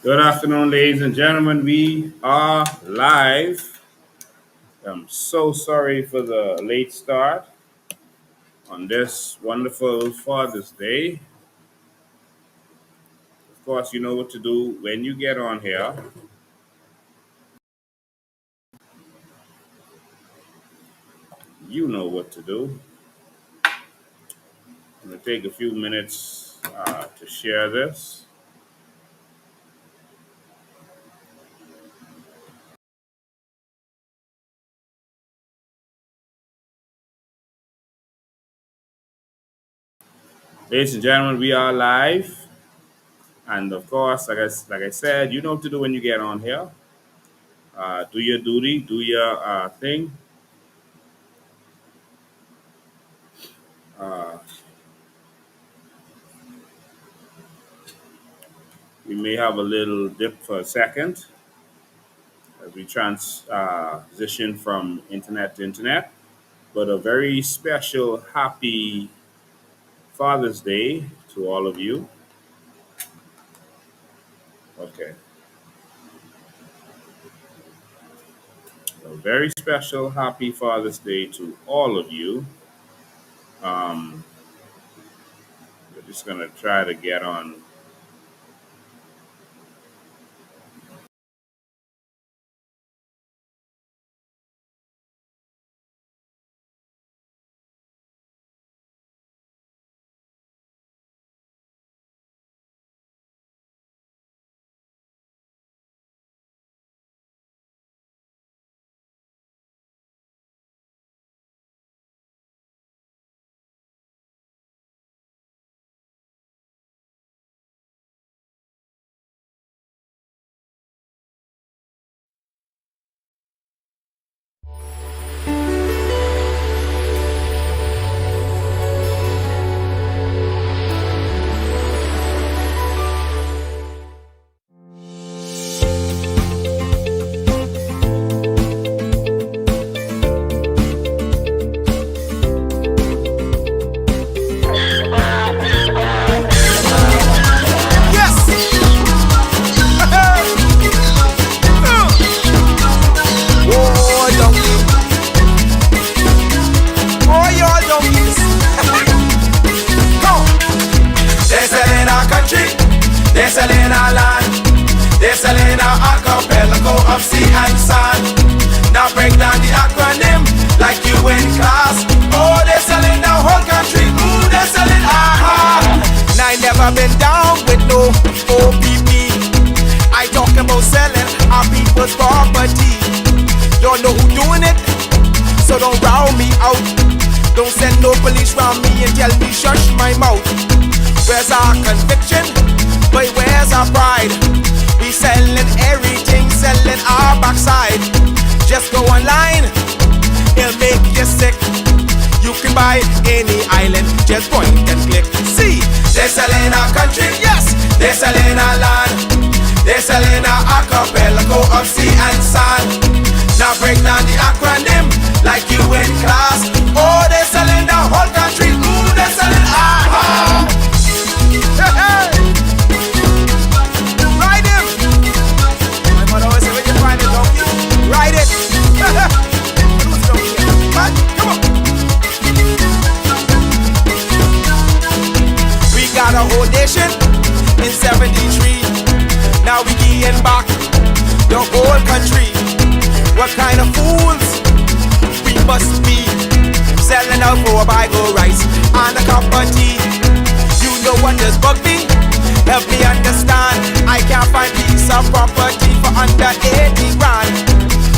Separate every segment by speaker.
Speaker 1: Good afternoon, ladies and gentlemen. We are live. I'm so sorry for the late start on this wonderful Father's Day. Of course, you know what to do when you get on here. You know what to do. I'm going to take a few minutes to share this. Ladies and gentlemen, we are live. And of course, like I said, you know what to do when you get on here. Do your duty, do your thing. Uh, we may have a little dip for a second as we transition from internet to internet. But a very special, happy Father's Day to all of you. Okay. A very special, happy Father's Day to all of you. Um, we're just going to try to get on.
Speaker 2: They're selling our land, they're selling our archipelago of sea and sand. Now break down the acronym like you in class. Oh, they're selling the whole country, they're selling aha. And I never been down with no OPP. I talk about selling our people's property. Don't know who doing it, so don't round me out. Don't send no police round me and tell me shush my mouth. Where's our conviction? But where's our pride? We selling everything, selling our backside. Just go online, it'll make you sick. You can buy any island, just point and click. See, they're selling our country, yes. They're selling our land, they're selling our archipelago of sea and sand. Now break down the acronym like you in class. Oh, they're selling the whole country, they're selling aha. Hey, hey. Ride him. My mother always say when you find a donkey, ride it. Who's donkey? Man, come on. We got a whole nation in 73. Now we getting back the whole country. What kind of fools we must be, selling out for a bag of rice and a cup of tea. You know what does bug me? Help me understand. I can't find piece of property for under 80 grand.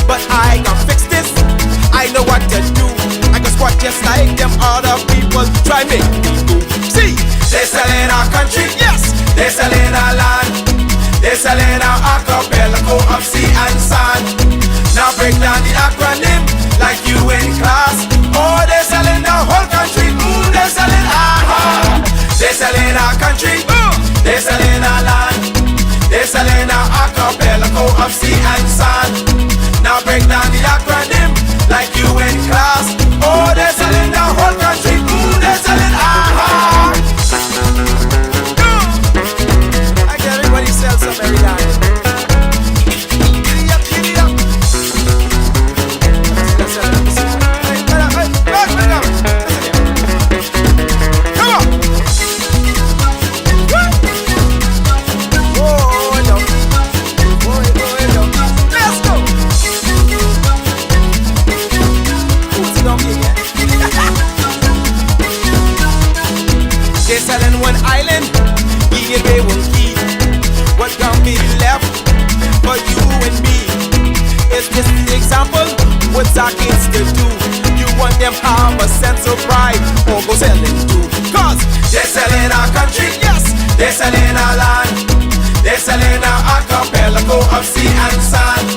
Speaker 2: But I can fix this, I know what to do. I can squat just like them other people try make me do. See, they're selling our country, yes. They're selling our land, they're selling our archipelago of sea and sand. Now break down the acronym like you in class. Oh, they're selling the whole country, they're selling aha. They're selling our country, they're selling our land, they're selling our archipelago of sea and sand. Now break down the acronym like you in class. Oh, they're selling the whole country, they're selling aha. I get everybody sells some every day. want them have a sense of pride or go selling too. Cause they're selling our country, yes, they're selling our land. They're selling our archipelago of sea and sand.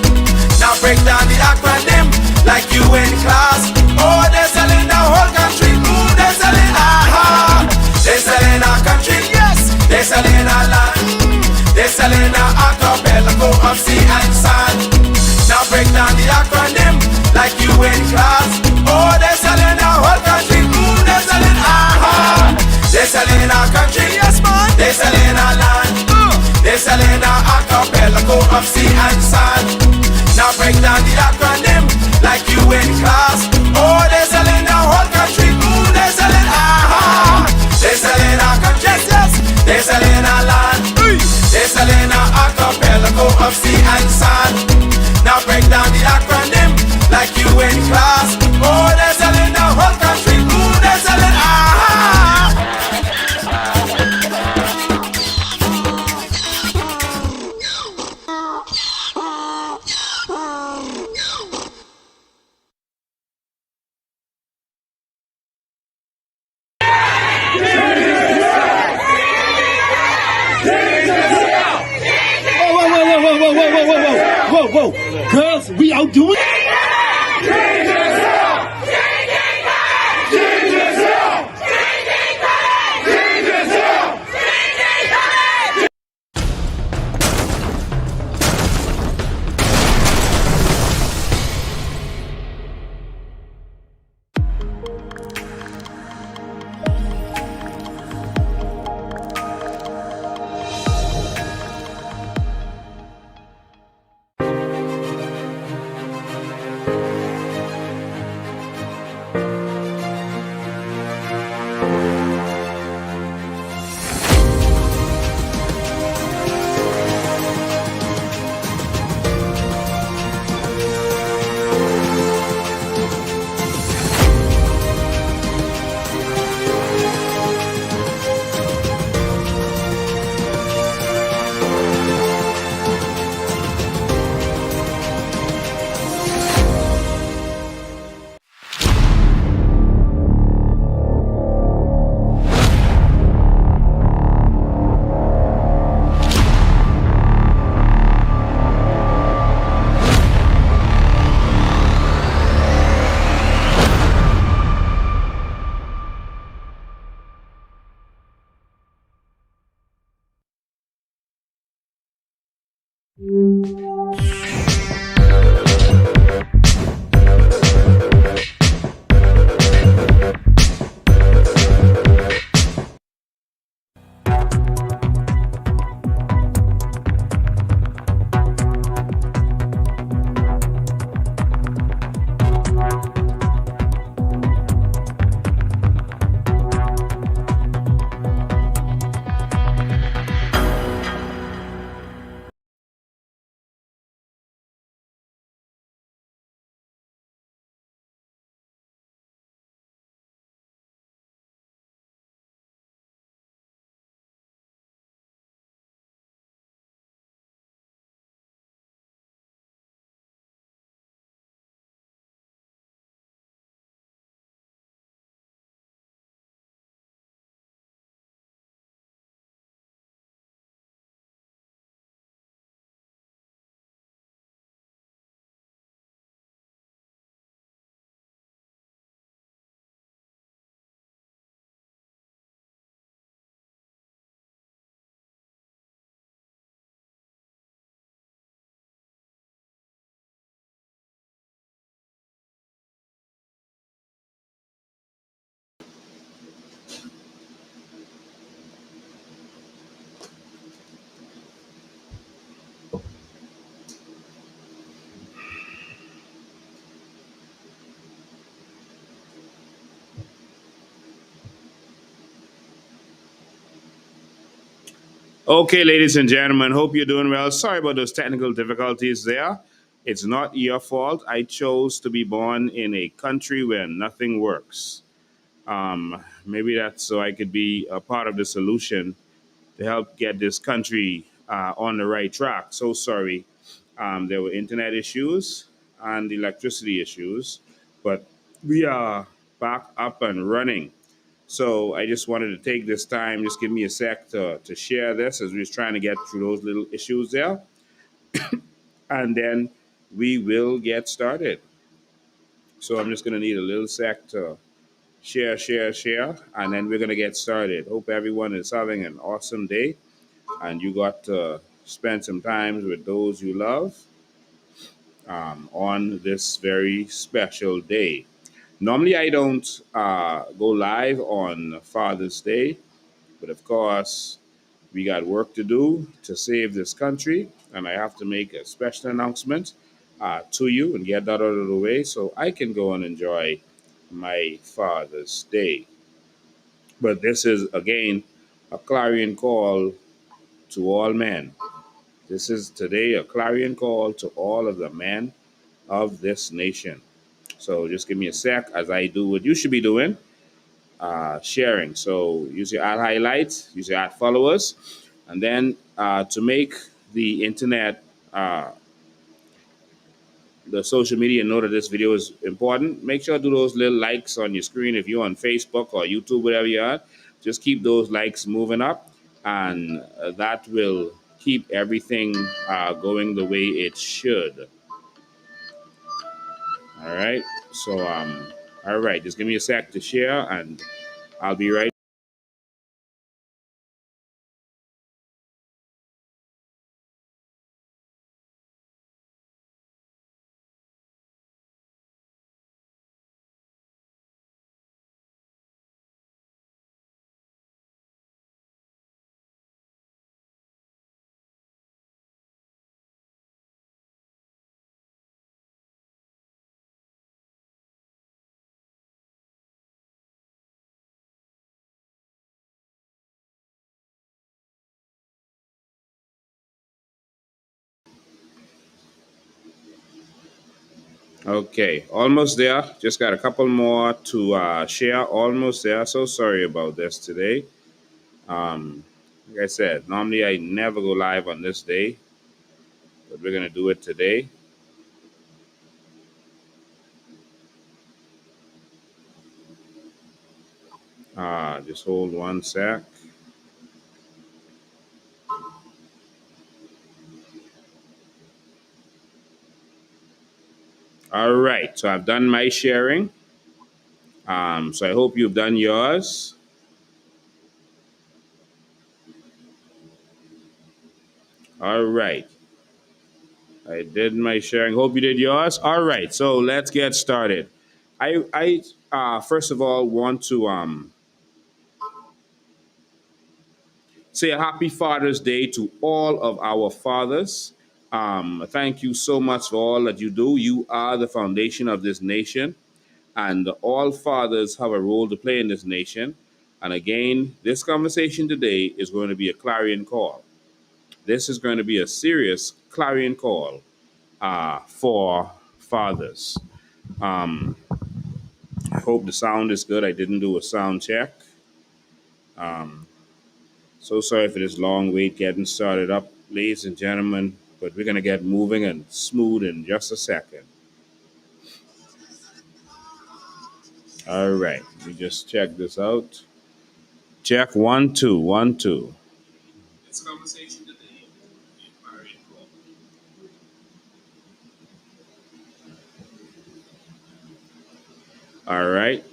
Speaker 2: Now break down the acronym like you in class. Oh, they're selling the whole country. Ooh, they're selling aha. They're selling our country, yes, they're selling our land. They're selling our archipelago of sea and sand. Now break down the acronym like you in class. Oh, they're selling our whole country. Ooh, they're selling aha. They're selling our country, yes man. They're selling our land. They're selling our archipelago of sea and sand. Now break down the acronym like you in class. Oh, they're selling the whole country. Ooh, they're selling aha. They're selling our country, yes. They're selling our land. They're selling our archipelago of sea and sand. Now break down the acronym like you in class. Oh, they're selling the whole country. Ooh, they're selling aha.
Speaker 3: Whoa. Girls, we outdoing.
Speaker 1: Okay, ladies and gentlemen, hope you're doing well. Sorry about those technical difficulties there. It's not your fault. I chose to be born in a country where nothing works. Maybe that's so I could be a part of the solution to help get this country on the right track. So sorry. There were internet issues and electricity issues, but We are back up and running. So I just wanted to take this time, just give me a sec to share this as we was trying to get through those little issues there. And then we will get started. So I'm just going to need a little sec to share, and then we're going to get started. Hope everyone is having an awesome day and you got to spend some time with those you love on this very special day. Normally, I don't go live on Father's Day, but of course, we got work to do to save this country, and I have to make a special announcement to you and get that out of the way so I can go and enjoy my Father's Day. But this is, again, a clarion call to all men. This is today a clarion call to all of the men of this nation. So just give me a sec as I do what you should be doing, sharing. So use your ad highlights, use your ad followers, and then to make the internet, the social media know that this video is important, make sure to do those little likes on your screen if you're on Facebook or YouTube, whatever you are. Just keep those likes moving up, and that will keep everything going the way it should. All right. So, all right. Just give me a sec to share, and I'll be right. Okay, almost there. Just got a couple more to share. Almost there. So sorry about this today. Like I said, normally I never go live on this day, but we're gonna do it today. Just hold one sec. All right, so I've done my sharing. So I hope you've done yours. All right, I did my sharing. Hope you did yours. All right, so let's get started. I first of all want to say a happy Father's Day to all of our fathers. Thank you so much for all that you do. You are the foundation of this nation, and all fathers have a role to play in this nation. And again, this conversation today is going to be a clarion call. This is going to be a serious clarion call for fathers. Um, I hope the sound is good. I didn't do a sound check. So sorry for this long wait getting started up, ladies and gentlemen, but we're going to get moving and smooth in just a second. All right, let me just check this out. Check 1 2 1 2. This conversation today. All right.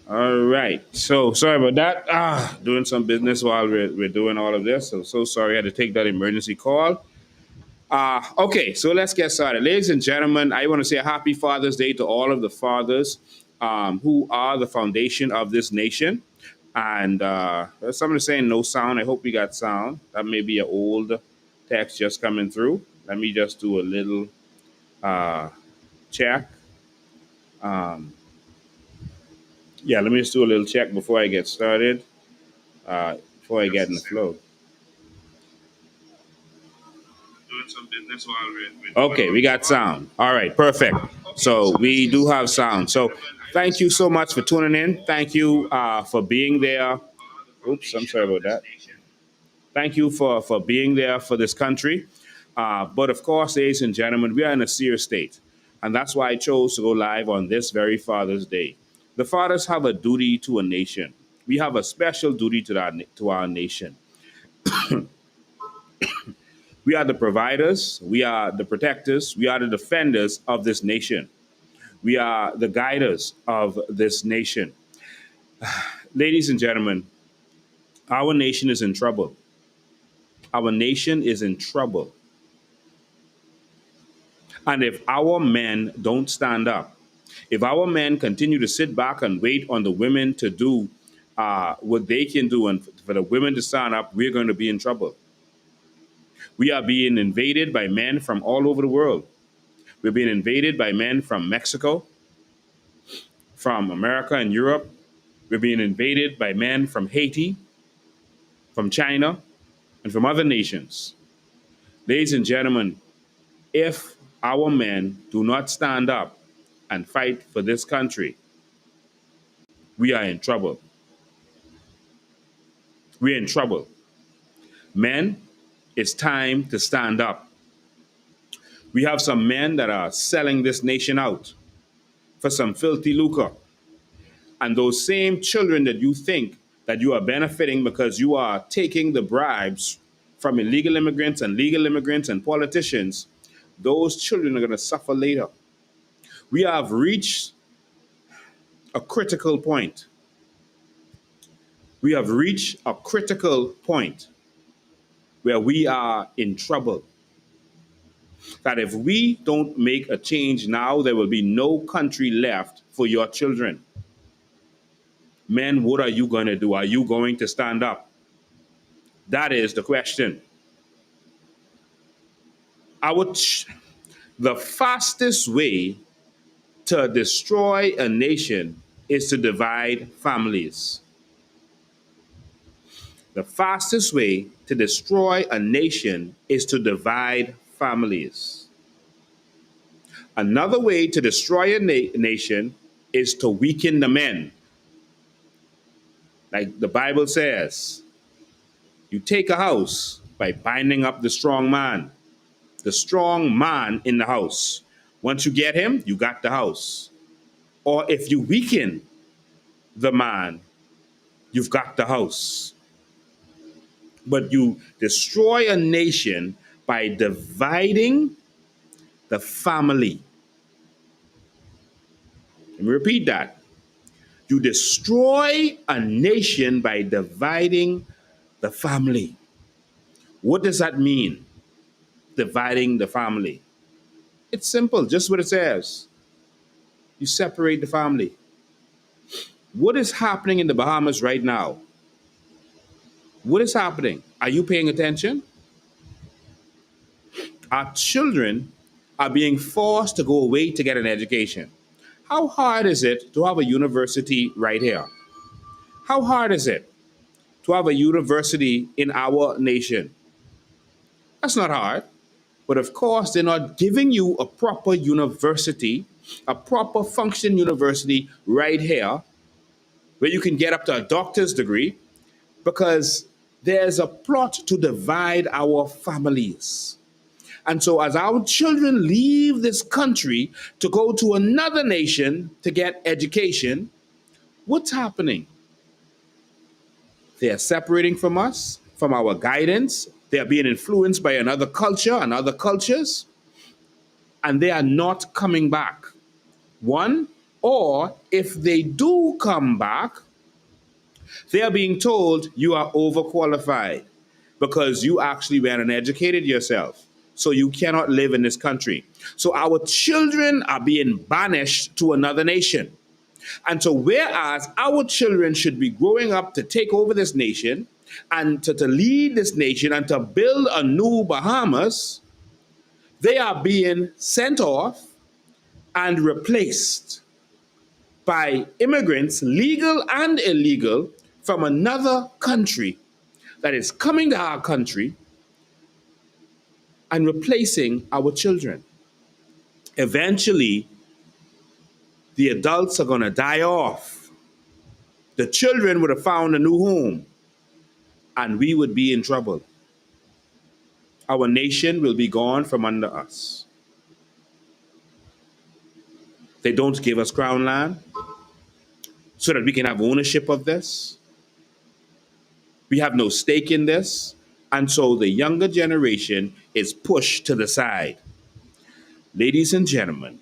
Speaker 1: All right. So sorry about that. Doing some business while we're doing all of this. So sorry I had to take that emergency call. Okay, so let's get started. Ladies and gentlemen, I want to say a happy Father's Day to all of the fathers who are the foundation of this nation. And somebody saying no sound. I hope we got sound. That may be an old text just coming through. Let me just do a little check. Yeah, let me just do a little check before I get started, before I get in the flow. Okay, we got sound. All right, perfect. So we do have sound. So thank you so much for tuning in. Thank you for being there. Oops, I'm sorry about that. Thank you for being there for this country. But of course, ladies and gentlemen, we are in a serious state. And that's why I chose to go live on this very Father's Day. The fathers have a duty to a nation. We have a special duty to our nation. We are the providers, we are the protectors, we are the defenders of this nation. We are the guiders of this nation. Ladies and gentlemen, our nation is in trouble. Our nation is in trouble. And if our men don't stand up, if our men continue to sit back and wait on the women to do what they can do and for the women to stand up, we're going to be in trouble. We are being invaded by men from all over the world. We're being invaded by men from Mexico, from America and Europe. We're being invaded by men from Haiti, from China, and from other nations. Ladies and gentlemen, if our men do not stand up and fight for this country, we are in trouble. We're in trouble. Men, it's time to stand up. We have some men that are selling this nation out for some filthy lucre. And those same children that you think that you are benefiting because you are taking the bribes from illegal immigrants and legal immigrants and politicians, those children are going to suffer later. We have reached a critical point. We have reached a critical point where we are in trouble. That if we don't make a change now, there will be no country left for your children. Men, what are you going to do? Are you going to stand up? That is the question. The fastest way to destroy a nation is to divide families. The fastest way to destroy a nation is to divide families. Another way to destroy a nation is to weaken the men. Like the Bible says, you take a house by binding up the strong man in the house. Once you get him, you got the house. Or if you weaken the man, you've got the house. But you destroy a nation by dividing the family. Let me repeat that. You destroy a nation by dividing the family. What does that mean? Dividing the family. It's simple, just what it says. You separate the family. What is happening in the Bahamas right now? What is happening? Are you paying attention? Our children are being forced to go away to get an education. How hard is it to have a university right here? How hard is it to have a university in our nation? That's not hard. But of course, they're not giving you a proper university, a proper function university right here where you can get up to a doctor's degree because there's a plot to divide our families. And so as our children leave this country to go to another nation to get education, what's happening? They are separating from us, from our guidance. They are being influenced by another culture and other cultures, and they are not coming back. One, Or if they do come back, they are being told you are overqualified because you actually went and educated yourself. So you cannot live in this country. So our children are being banished to another nation. And so, whereas our children should be growing up to take over this nation and to lead this nation and to build a new Bahamas, they are being sent off and replaced by immigrants, legal and illegal, from another country that is coming to our country and replacing our children. Eventually, the adults are going to die off. The children would have found a new home, and we would be in trouble. Our nation will be gone from under us. They don't give us crown land so that we can have ownership of this. We have no stake in this. And so the younger generation is pushed to the side. Ladies and gentlemen,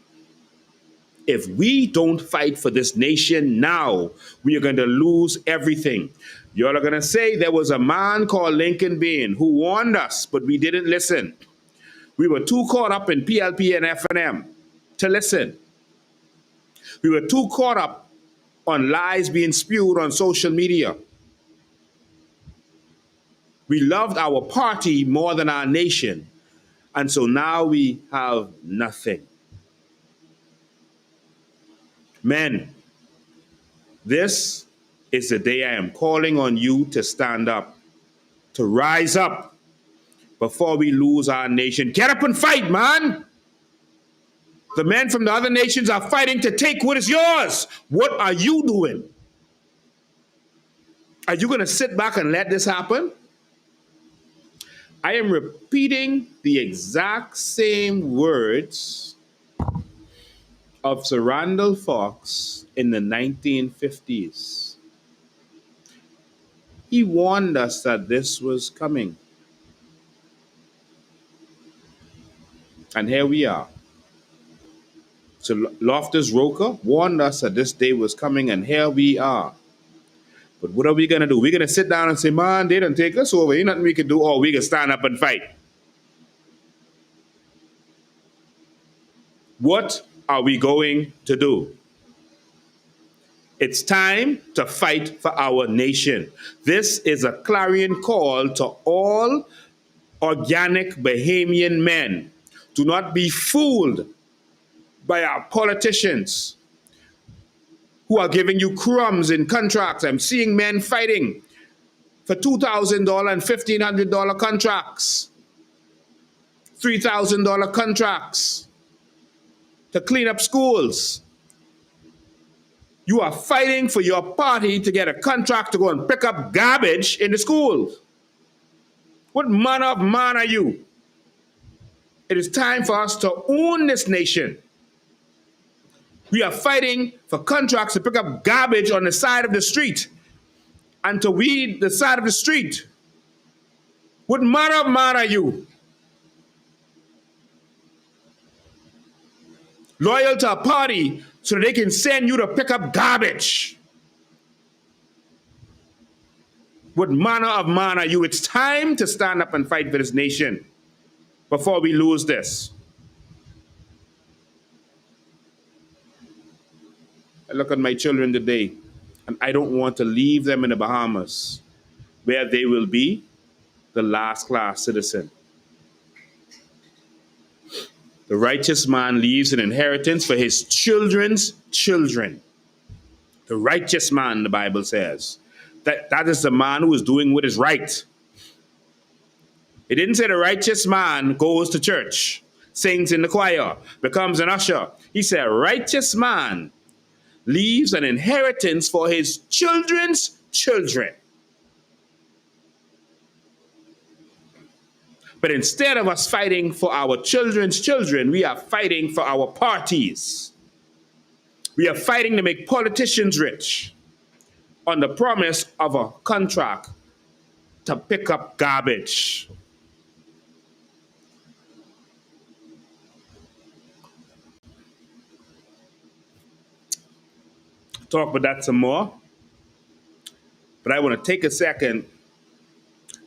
Speaker 1: if we don't fight for this nation now, we are going to lose everything. Y'all are going to say there was a man called Lincoln Bain who warned us, but we didn't listen. We were too caught up in PLP and FNM to listen. We were too caught up on lies being spewed on social media. We loved our party more than our nation. And so now we have nothing. Men, this is the day I am calling on you to stand up, to rise up before we lose our nation. Get up and fight, man. The men from the other nations are fighting to take what is yours. What are you doing? Are you going to sit back and let this happen? I am repeating the exact same words of Sir Randall Fox in the 1950s. He warned us that this was coming. And here we are. So Loftus Roker warned us that this day was coming, and here we are. But what are we going to do? We're going to sit down and say, man, they done take us over. Ain't nothing we can do, or we can stand up and fight. What are we going to do? It's time to fight for our nation. This is a clarion call to all organic Bahamian men. Do not be fooled by our politicians who are giving you crumbs in contracts. I'm seeing men fighting for $2,000 and $1,500 contracts, $3,000 contracts to clean up schools. You are fighting for your party to get a contract to go and pick up garbage in the schools. What manner of man are you? It is time for us to own this nation. We are fighting for contracts to pick up garbage on the side of the street and to weed the side of the street. What manner of man are you? Loyal to a party so that they can send you to pick up garbage. What manner of man are you? It's time to stand up and fight for this nation before we lose this. I look at my children today, and I don't want to leave them in the Bahamas, where they will be the last class citizen. The righteous man leaves an inheritance for his children's children. The righteous man, the Bible says. That is the man who is doing what is right. It didn't say the righteous man goes to church, sings in the choir, becomes an usher. He said righteous man leaves an inheritance for his children's children. But instead of us fighting for our children's children, we are fighting for our parties. We are fighting to make politicians rich on the promise of a contract to pick up garbage. talk about that some more, but I want to take a second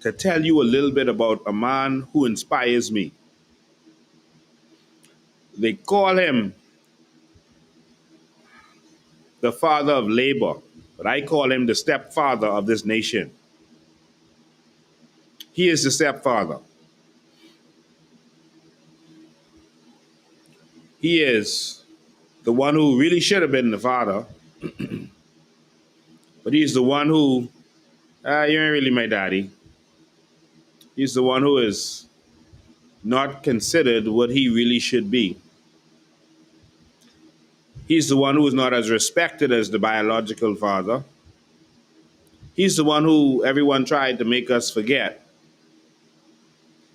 Speaker 1: to tell you a little bit about a man who inspires me. They call him the father of labor, but I call him the stepfather of this nation. He is the stepfather. He is the one who really should have been the father, but he's the one who, you ain't really my daddy. He's the one who is not considered what he really should be. He's the one who is not as respected as the biological father. He's the one who everyone tried to make us forget.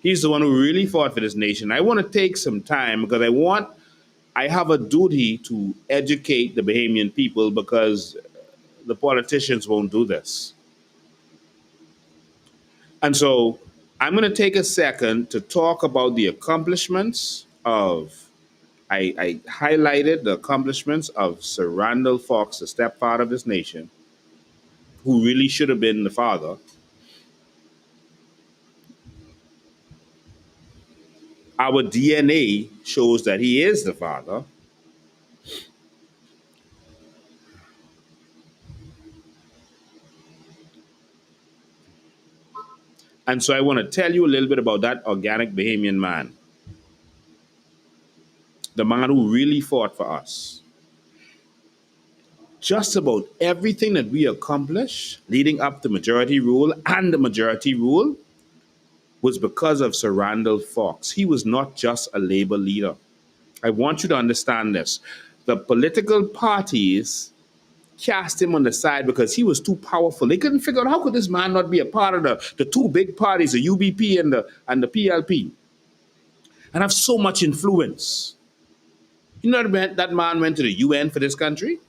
Speaker 1: He's the one who really fought for this nation. I want to take some time because I have a duty to educate the Bahamian people because the politicians won't do this. And so I'm going to take a second to talk about the accomplishments of, I highlighted the accomplishments of Sir Randall Fox, the stepfather of this nation, who really should have been the father. Our DNA shows that he is the father. And so I want to tell you a little bit about that organic Bahamian man, the man who really fought for us. Just about everything that we accomplished leading up to majority rule and the majority rule was because of Sir Randall Fox. He was not just a labor leader. I want you to understand this. The political parties cast him on the side because he was too powerful. They couldn't figure out how could this man not be a part of the two big parties, the UBP and the PLP, and have so much influence. You know that man went to the UN for this country?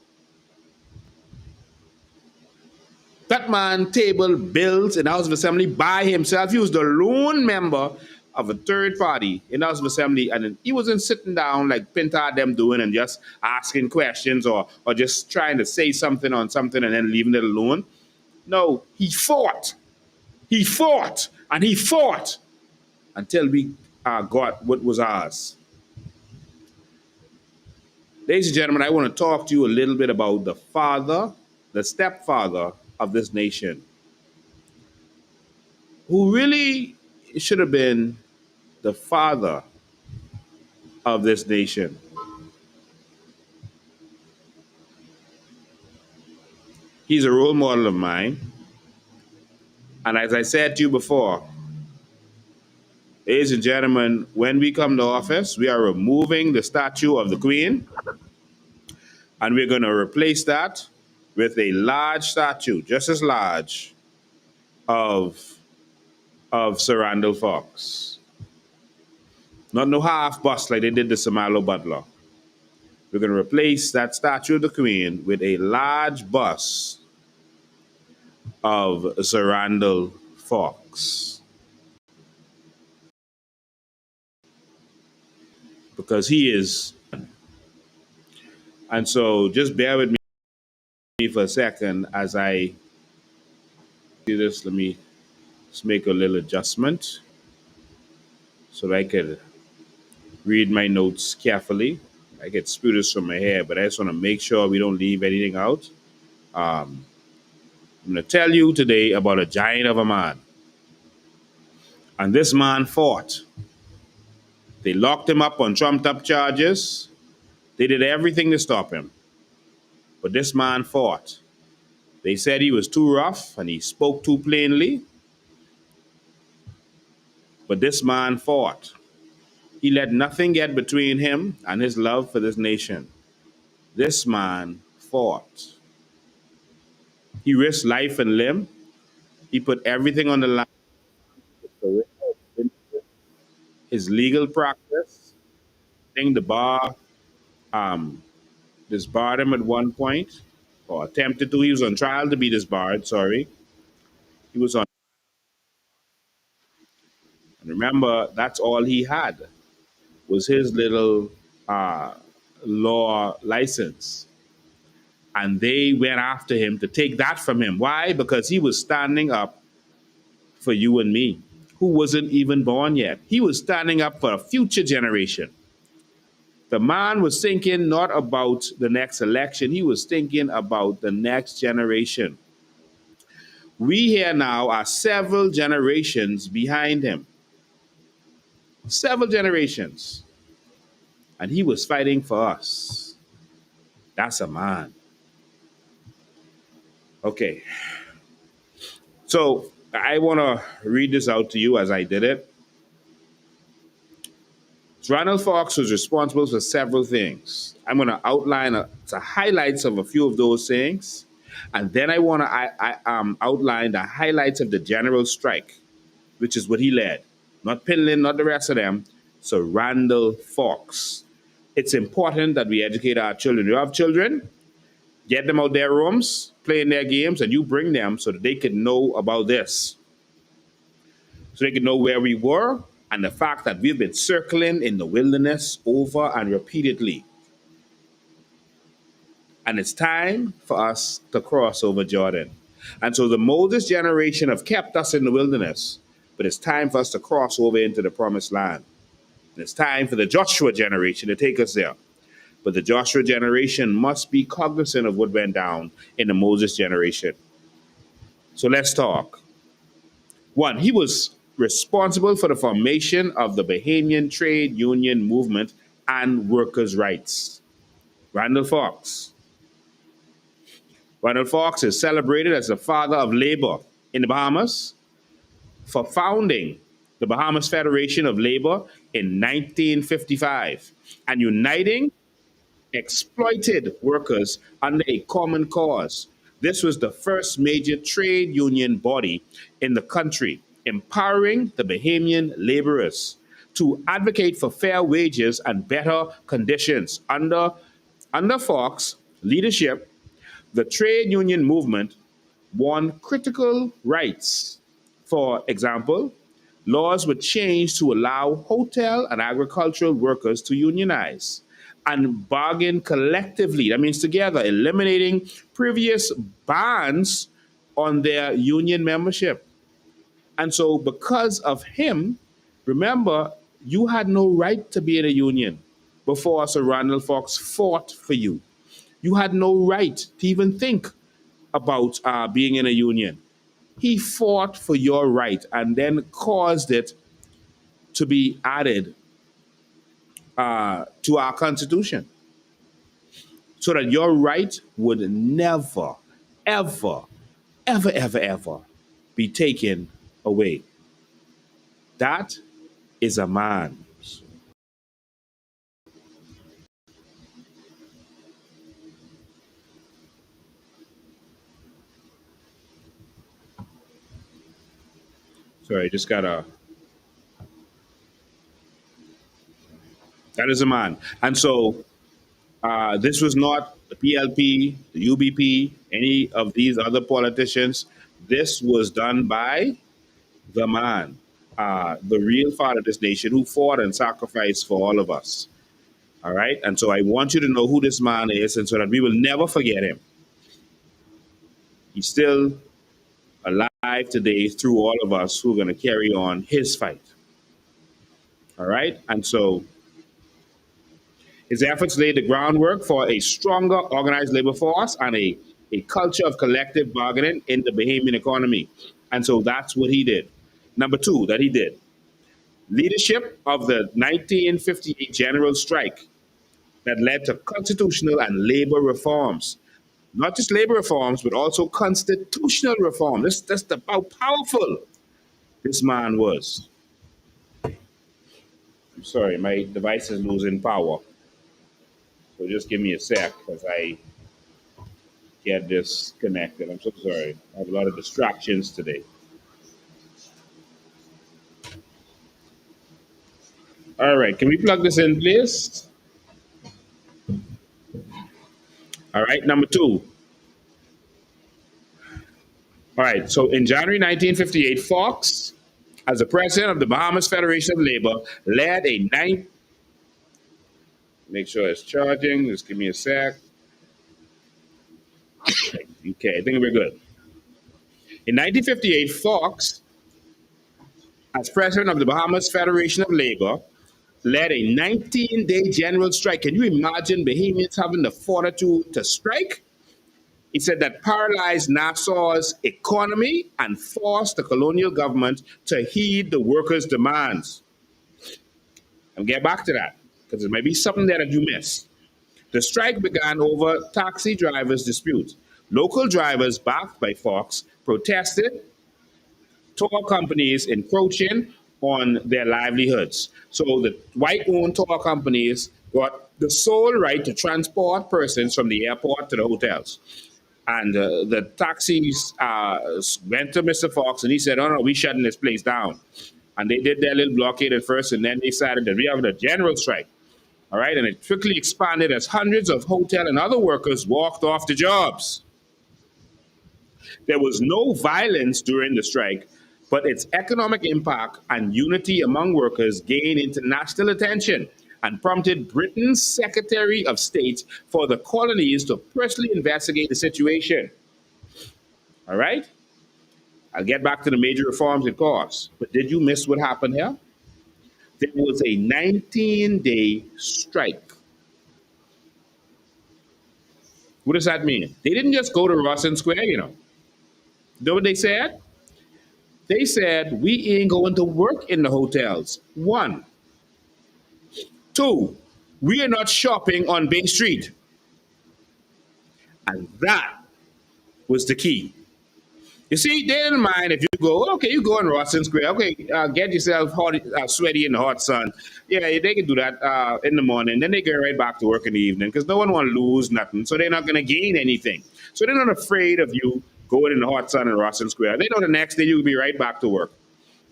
Speaker 1: That man tabled bills in the House of Assembly by himself. He was the lone member of a third party in the House of Assembly, and he wasn't sitting down like Pinta them doing and just asking questions or just trying to say something on something and then leaving it alone. No, he fought. He fought and he fought until we got what was ours. Ladies and gentlemen, I want to talk to you a little bit about the father, the stepfather of this nation, who really should have been the father of this nation. He's a role model of mine. And as I said to you before, ladies and gentlemen, when we come to office, we are removing the statue of the Queen, and we're going to replace that with a large statue, just as large, of Sir Randall Fox. Not no half bust like they did the Samalo Butler. We're going to replace that statue of the Queen with a large bust of Sir Randall Fox. Because he is. And so just bear with me for a second as I do this. Let me just make a little adjustment so that I could read my notes carefully. I get sputters from my hair, but I just want to make sure we don't leave anything out. I'm going to tell you today about a giant of a man. And this man fought. They locked him up on trumped-up charges. They did everything to stop him. But this man fought. They said he was too rough and he spoke too plainly. But this man fought. He let nothing get between him and his love for this nation. This man fought. He risked life and limb. He put everything on the line. His legal practice. I think the bar disbarred him at one point, or attempted to. He was on trial to be disbarred, sorry. He was on. And remember, that's all he had was his little law license. And they went after him to take that from him. Why? Because he was standing up for you and me, who wasn't even born yet. He was standing up for a future generation. The man was thinking not about the next election, he was thinking about the next generation. We here now are several generations behind him. Several generations. And he was fighting for us. That's a man. Okay. So I want to read this out to you as I did it. Ronald Fox was responsible for several things. I'm going to outline the highlights of a few of those things. And then I want to outline the highlights of the general strike, which is what he led. Not Pinlin, not the rest of them. So Randall Fox. It's important that we educate our children. You have children? Get them out their rooms, playing their games, and you bring them so that they can know about this. So they can know where we were and the fact that we've been circling in the wilderness over and repeatedly. And it's time for us to cross over Jordan. And so the Moses generation have kept us in the wilderness, but it's time for us to cross over into the promised land. And it's time for the Joshua generation to take us there. But the Joshua generation must be cognizant of what went down in the Moses generation. So let's talk. One, he was responsible for the formation of the Bahamian trade union movement and workers' rights. Randall Fox. Randall Fox is celebrated as the father of labor in the Bahamas for founding the Bahamas Federation of Labor in 1955 and uniting exploited workers under a common cause. This was the first major trade union body in the country, empowering the Bahamian laborers to advocate for fair wages and better conditions. Under Fox leadership, the trade union movement won critical rights. For example, laws were changed to allow hotel and agricultural workers to unionize and bargain collectively. That means together, eliminating previous bans on their union membership. And so because of him, remember, you had no right to be in a union before Sir Randall Fox fought for you. You had no right to even think about being in a union. He fought for your right and then caused it to be added to our Constitution so that your right would never, ever, ever, ever, ever be taken away. That is a man. Sorry, just gotta. That is a man. And so this was not the PLP, the UBP, any of these other politicians. This was done by the man, the real father of this nation who fought and sacrificed for all of us. All right. And so I want you to know who this man is, and so that we will never forget him. He's still alive today through all of us who are going to carry on his fight. All right. And so his efforts laid the groundwork for a stronger organized labor force and a culture of collective bargaining in the Bahamian economy. And so that's what he did. Number two, that he did. Leadership of the 1958 general strike that led to constitutional and labor reforms. Not just labor reforms, but also constitutional reform. That's how powerful this man was. I'm sorry, my device is losing power. So just give me a sec as I get this connected. I'm so sorry. I have a lot of distractions today. All right, can we plug this in, please? All right, number two. All right, so in January 1958, Fox, as the president of the Bahamas Federation of Labor, led a make sure it's charging. Just give me a sec. Okay, I think we're good. In 1958, Fox, as president of the Bahamas Federation of Labor, led a 19-day general strike. Can you imagine Bahamians having the fortitude to strike? He said that paralyzed Nassau's economy and forced the colonial government to heed the workers' demands. I'll get back to that because there may be something there that you missed. The strike began over taxi drivers' dispute. Local drivers, backed by Fox, protested tour companies encroaching on their livelihoods. So the white-owned tour companies got the sole right to transport persons from the airport to the hotels. And the taxis went to Mr. Fox and he said, oh no, we shutting this place down. And they did their little blockade at first and then they decided that we have a general strike. All right, and it quickly expanded as hundreds of hotel and other workers walked off the jobs. There was no violence during the strike, but its economic impact and unity among workers gained international attention and prompted Britain's Secretary of State for the colonies to personally investigate the situation. All right? I'll get back to the major reforms it caused. But did you miss what happened here? There was a 19-day strike. What does that mean? They didn't just go to Rawson Square, you know. Know what they said? They said, we ain't going to work in the hotels. One. Two, we are not shopping on Bay Street. And that was the key. You see, they didn't mind if you go, okay, you go in Rawson Square, okay, get yourself hot, sweaty in the hot sun. Yeah, they can do that in the morning. Then they get right back to work in the evening because no one want to lose nothing. So they're not going to gain anything. So they're not afraid of you going in the hot sun in Rawson Square. They know the next day you'll be right back to work.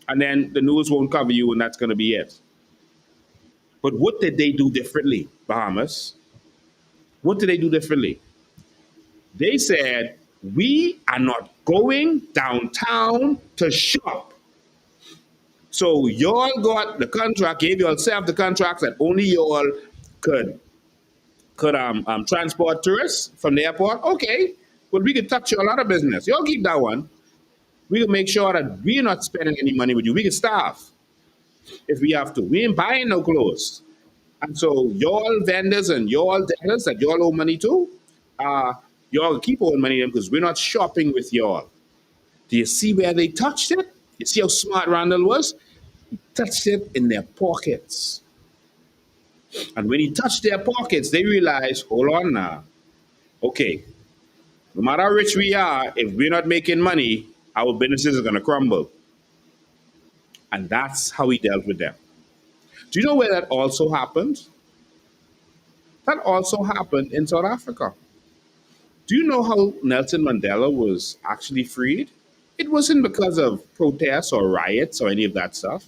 Speaker 1: And then the news won't cover you and that's going to be it. But what did they do differently, Bahamas? What did they do differently? They said, we are not going downtown to shop. So y'all got the contract, gave yourself the contract that only y'all could transport tourists from the airport. Okay, well, we could touch y'all out of business. Y'all keep that one. We can make sure that we're not spending any money with you. We can starve if we have to. We ain't buying no clothes. And so y'all vendors and y'all debtors that y'all owe money to, y'all keep owing money to them because we're not shopping with y'all. Do you see where they touched it? You see how smart Randall was? He touched it in their pockets. And when he touched their pockets, they realized, hold on now. Okay, no matter how rich we are, if we're not making money, our businesses are going to crumble. And that's how he dealt with them. Do you know where that also happened? That also happened in South Africa. Do you know how Nelson Mandela was actually freed? It wasn't because of protests or riots or any of that stuff.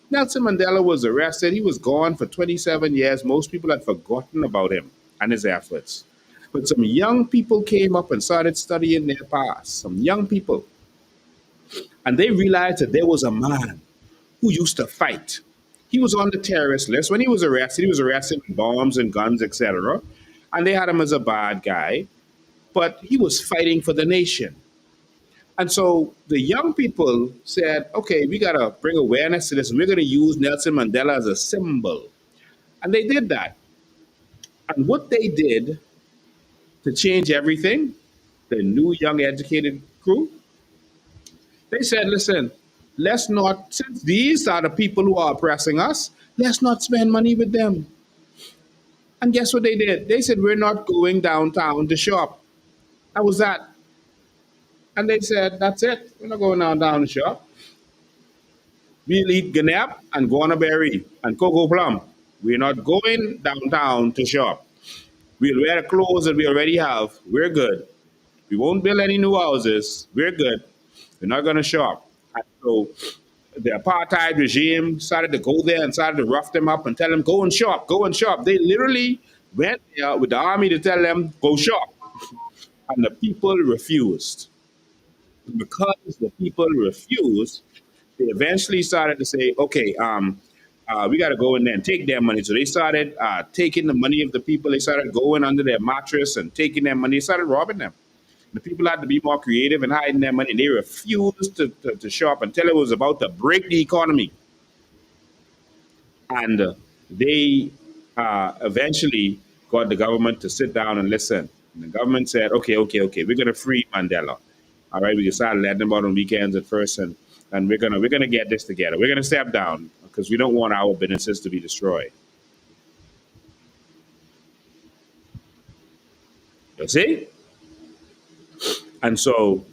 Speaker 1: Nelson Mandela was arrested. He was gone for 27 years. Most people had forgotten about him and his efforts. But some young people came up and started studying their past, some young people. And they realized that there was a man who used to fight. He was on the terrorist list. When he was arrested with bombs and guns, etc. And they had him as a bad guy. But he was fighting for the nation. And so the young people said, okay, we got to bring awareness to this. And we're going to use Nelson Mandela as a symbol. And they did that. And what they did to change everything, the new young educated crew, they said, listen, let's not, since these are the people who are oppressing us, let's not spend money with them. And guess what they did? They said, we're not going downtown to shop. That was that. And they said, that's it. We're not going down to shop. We'll eat ganap and guanaberry and cocoa plum. We're not going downtown to shop. We'll wear the clothes that we already have. We're good. We won't build any new houses. We're good. We're not going to shop. And so the apartheid regime started to go there and started to rough them up and tell them, go and shop, go and shop. They literally went there with the army to tell them, go shop. And the people refused. Because the people refused, they eventually started to say, okay, we got to go in there and take their money. So they started taking the money of the people. They started going under their mattress and taking their money. They started robbing them. The people had to be more creative in hiding their money. They refused to show up until it was about to break the economy. And they eventually got the government to sit down and listen. And the government said, okay, we're going to free Mandela. All right, we decided letting him out on weekends at first, and we're gonna get this together. We're gonna step down because we don't want our businesses to be destroyed. You see? And so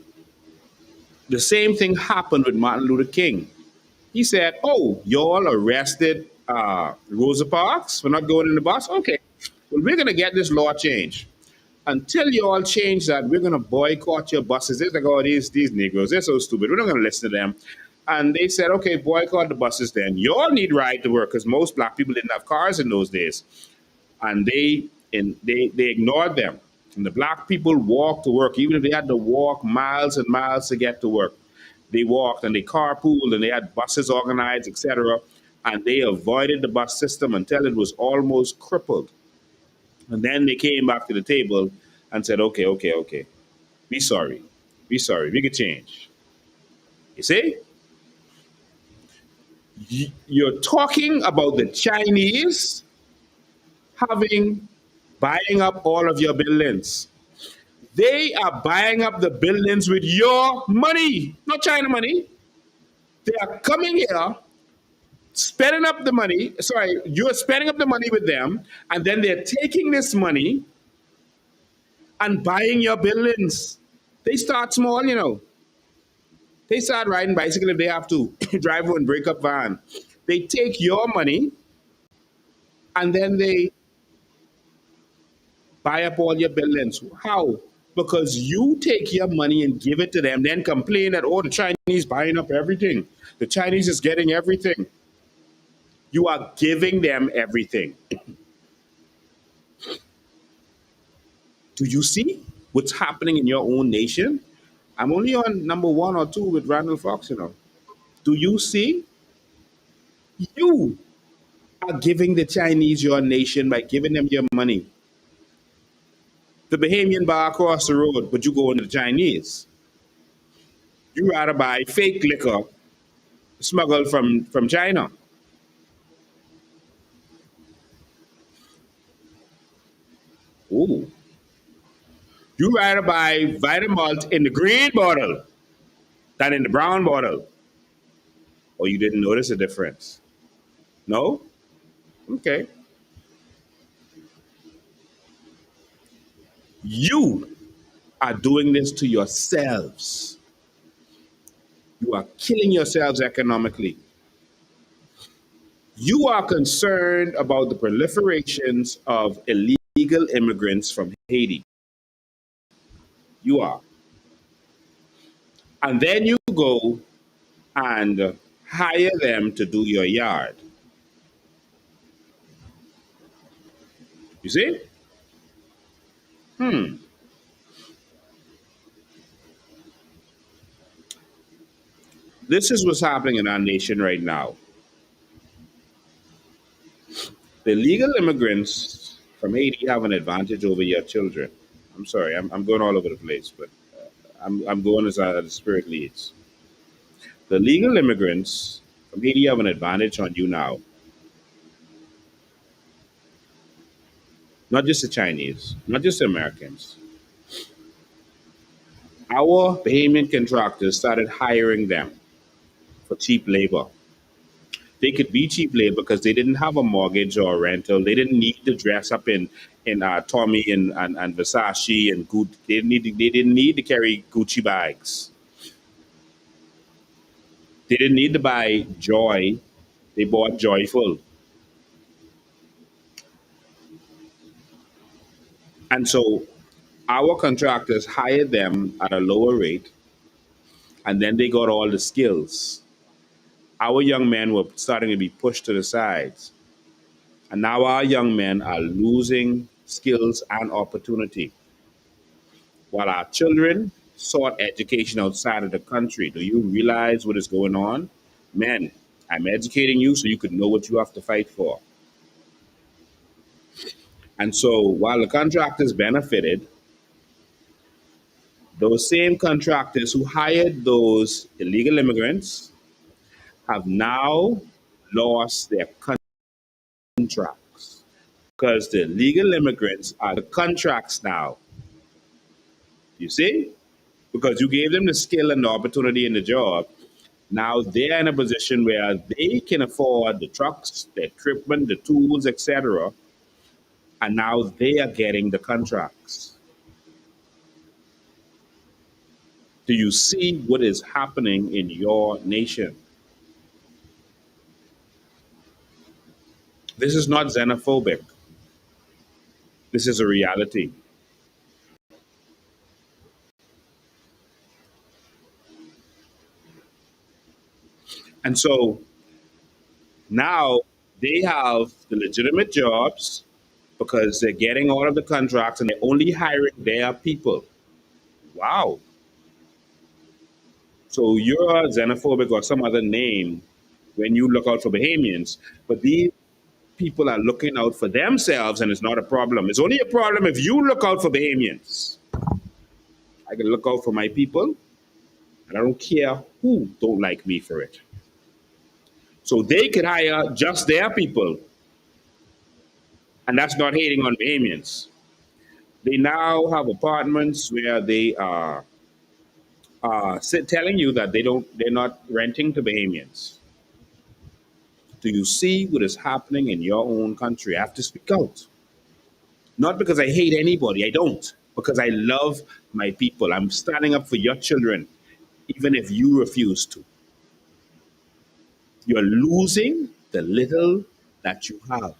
Speaker 1: the same thing happened with Martin Luther King. He said, "Oh, y'all arrested Rosa Parks for not going in the bus? Okay, well, we're going to get this law changed. Until you all change that, we're going to boycott your buses." It's like, oh, these Negroes, they're so stupid. We're not going to listen to them. And they said, okay, boycott the buses then. You all need ride to work because most black people didn't have cars in those days. And they ignored them. And the black people walked to work, even if they had to walk miles and miles to get to work. They walked and they carpooled and they had buses organized, etc. And they avoided the bus system until it was almost crippled. And then they came back to the table and said, okay, be sorry. Be sorry. We could change. You see? You're talking about the Chinese buying up all of your buildings. They are buying up the buildings with your money, not China money. They are coming here, spending up the money. Sorry, you're spending up the money with them, and then they're taking this money and buying your buildings. They start small, you know. They start riding bicycle if they have to, drive one break up van. They take your money and then they buy up all your buildings. How? Because you take your money and give it to them, then complain that, oh, the Chinese buying up everything. The Chinese is getting everything. You are giving them everything. Do you see what's happening in your own nation? I'm only on number 1 or 2 with Randall Fox, you know. Do you see? You are giving the Chinese your nation by giving them your money. The Bahamian bar across the road, but you go into the Chinese. You rather buy fake liquor smuggled from China. Ooh. You rather buy Vitamalt in the green bottle than in the brown bottle. Or you didn't notice a difference? No? Okay. You are doing this to yourselves. You are killing yourselves economically. You are concerned about the proliferations of illegal immigrants from Haiti. You are. And then you go and hire them to do your yard. You see? This is what's happening in our nation right now. The legal immigrants from Haiti have an advantage over your children. I'm sorry, I'm going all over the place, but I'm going as the spirit leads. The legal immigrants from Haiti have an advantage on you now. Not just the Chinese, not just the Americans. Our Bahamian contractors started hiring them for cheap labor. They could be cheap labor because they didn't have a mortgage or a rental. They didn't need to dress up in Tommy and Versace and Gucci. They didn't need to carry Gucci bags. They didn't need to buy Joy. They bought Joyful. And so our contractors hired them at a lower rate, and then they got all the skills. Our young men were starting to be pushed to the sides. And now our young men are losing skills and opportunity. While our children sought education outside of the country. Do you realize what is going on? Men, I'm educating you so you could know what you have to fight for. And so while the contractors benefited, Those same contractors who hired those illegal immigrants have now lost their contracts because the legal immigrants are the contracts now. You see? Because you gave them the skill and the opportunity and the job. Now they're in a position where they can afford the trucks, the equipment, the tools, etc. And now they are getting the contracts. Do you see what is happening in your nation? This is not xenophobic. This is a reality. And so now they have the legitimate jobs because they're getting all of the contracts and they're only hiring their people. Wow. So you're xenophobic or some other name when you look out for Bahamians, but these people are looking out for themselves and it's not a problem. It's only a problem if you look out for Bahamians. I can look out for my people and I don't care who don't like me for it. So they could hire just their people, and that's not hating on Bahamians. They now have apartments where they are telling you that they're not renting to Bahamians. Do you see what is happening in your own country? I have to speak out. Not because I hate anybody, I don't. Because I love my people. I'm standing up for your children, even if you refuse to. You're losing the little that you have.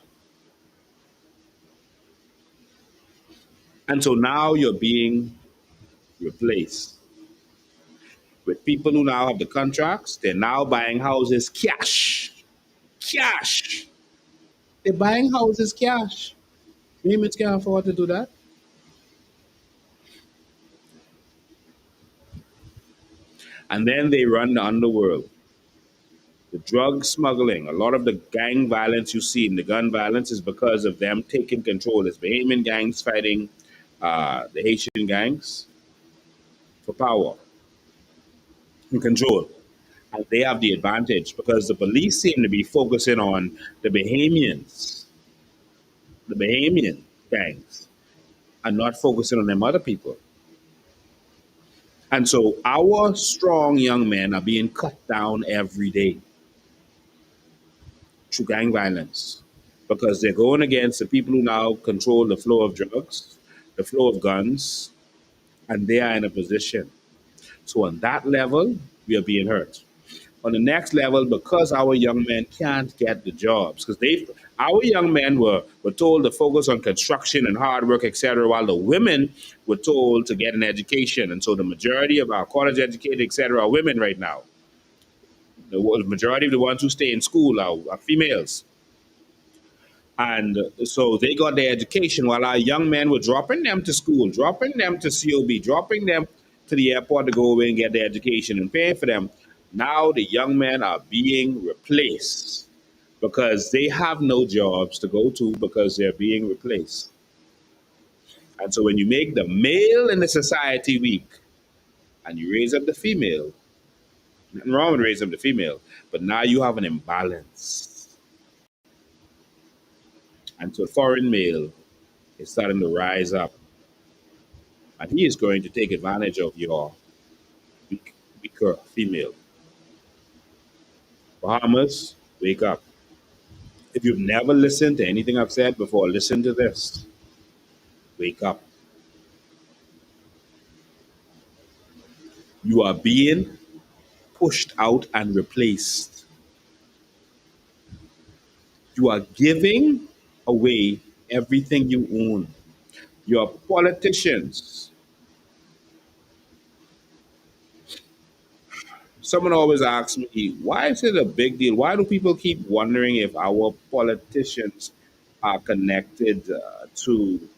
Speaker 1: And so now you're being replaced with people who now have the contracts. They're now buying houses cash. Cash. They're buying houses cash. Payments can't afford to do that. And then they run the underworld. The drug smuggling, a lot of the gang violence you see in the gun violence is because of them taking control. There's Bahamian gangs fighting the Haitian gangs for power and control. And they have the advantage because the police seem to be focusing on the Bahamians, the Bahamian gangs, and not focusing on them other people. And so our strong young men are being cut down every day through gang violence because they're going against the people who now control the flow of drugs, the flow of guns, and they are in a position. So on that level, we are being hurt. On the next level, because our young men can't get the jobs, because our young men were told to focus on construction and hard work, etc., while the women were told to get an education. And so the majority of our college educated, etc., are women right now. The majority of the ones who stay in school are females. And so they got their education while our young men were dropping them to school, dropping them to COB, dropping them to the airport to go away and get their education and paying for them. Now the young men are being replaced because they have no jobs to go to because they're being replaced. And so when you make the male in the society weak and you raise up the female, nothing wrong with raising up the female, but now you have an imbalance. And so foreign male is starting to rise up. And he is going to take advantage of your weaker female. Bahamas, wake up. If you've never listened to anything I've said before, listen to this. Wake up. You are being pushed out and replaced. You are giving away everything you own. Your politicians. Someone always asks me, why is it a big deal? Why do people keep wondering if our politicians are connected to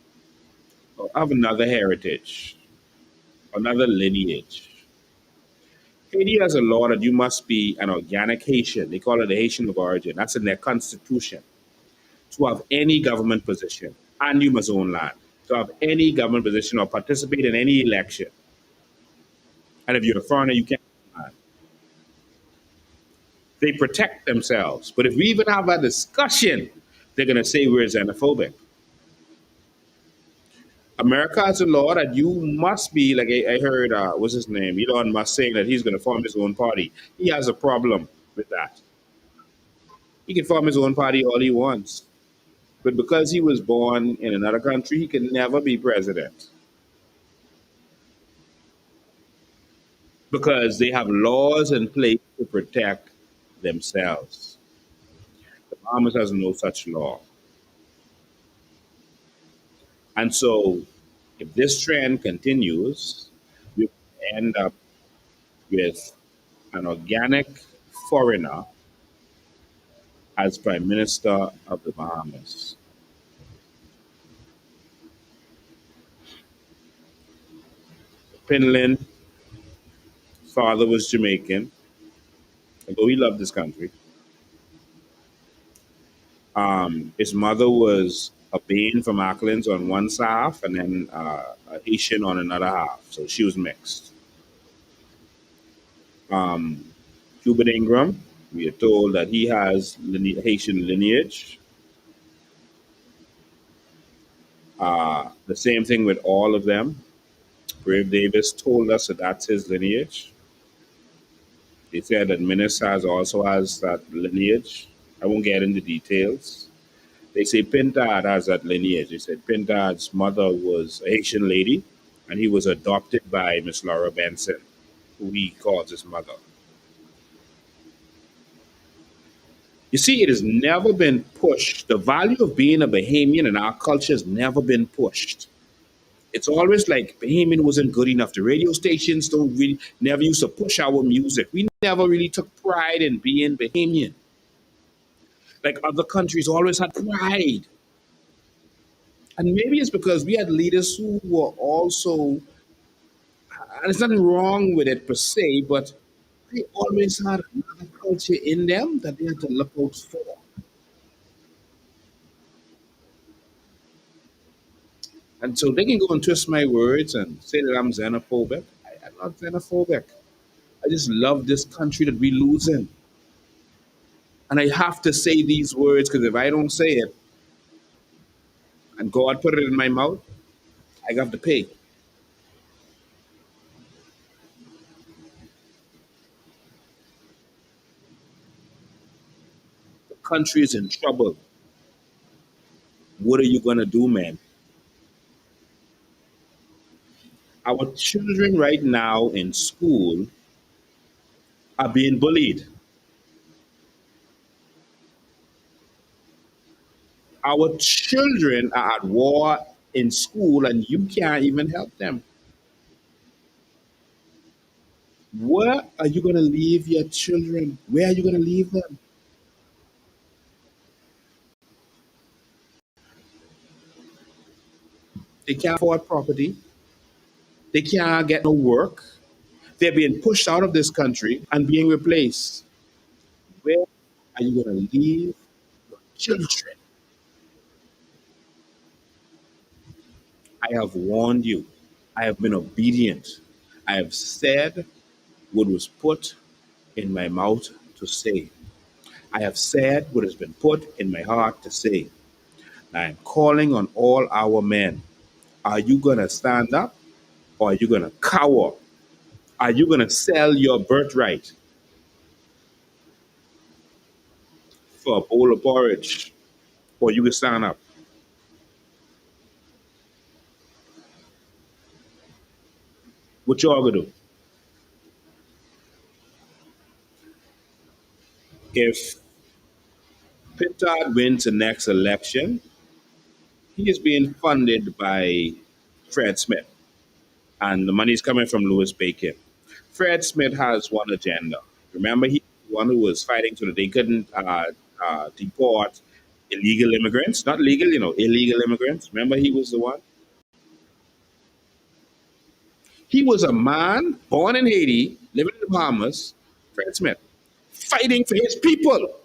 Speaker 1: have another heritage, another lineage? Haiti has a law that you must be an organic Haitian. They call it a Haitian of origin. That's in their constitution. To have any government position, and you must own land. To have any government position or participate in any election. And if you're a foreigner, you can't. They protect themselves. But if we even have a discussion, they're going to say we're xenophobic. America has a law that you must be, like I heard, what's his name? Elon Musk saying that he's going to form his own party. He has a problem with that. He can form his own party all he wants. But because he was born in another country, he can never be president because they have laws in place to protect themselves. The Bahamas has no such law. And so, if this trend continues, we end up with an organic foreigner as Prime Minister of the Bahamas. Pinlin, father was Jamaican, although he loved this country. His mother was a Bain from Acklands on one half and then a Haitian on another half. So she was mixed. Hubert Ingram, we are told that he has Haitian lineage. The same thing with all of them. Brave Davis told us that that's his lineage. They said that Ministers also has that lineage. I won't get into details. They say Pintard has that lineage. They said Pintard's mother was a Haitian lady, and he was adopted by Miss Laura Benson, who he calls his mother. You see, it has never been pushed. The value of being a Bahamian in our culture has never been pushed. It's always like Bahamian wasn't good enough. The radio stations don't really never used to push our music. We never really took pride in being Bahamian. Like other countries always had pride. And maybe it's because we had leaders who were also, and there's nothing wrong with it per se, but they always had another culture in them that they had to look out for. And so they can go and twist my words and say that I'm xenophobic. I'm not xenophobic. I just love this country that we losing. And I have to say these words because if I don't say it and God put it in my mouth, I have to pay. The country is in trouble. What are you going to do, man? Our children right now in school are being bullied. Our children are at war in school and you can't even help them. Where are you going to leave your children? Where are you going to leave them? They can't afford property. They can't get no work. They're being pushed out of this country and being replaced. Where are you going to leave your children? I have warned you. I have been obedient. I have said what was put in my mouth to say. I have said what has been put in my heart to say. I am calling on all our men. Are you going to stand up or are you going to cower? Are you going to sell your birthright for a bowl of porridge? Or you can stand up? What y'all going to do? If Pittard wins the next election, he is being funded by Fred Smith, and the money is coming from Louis Bacon. Fred Smith has one agenda. Remember, he was the one who was fighting so that they couldn't deport illegal immigrants, not legal, illegal immigrants. Remember, he was the one. He was a man born in Haiti, living in the Bahamas, Fred Smith, fighting for his people.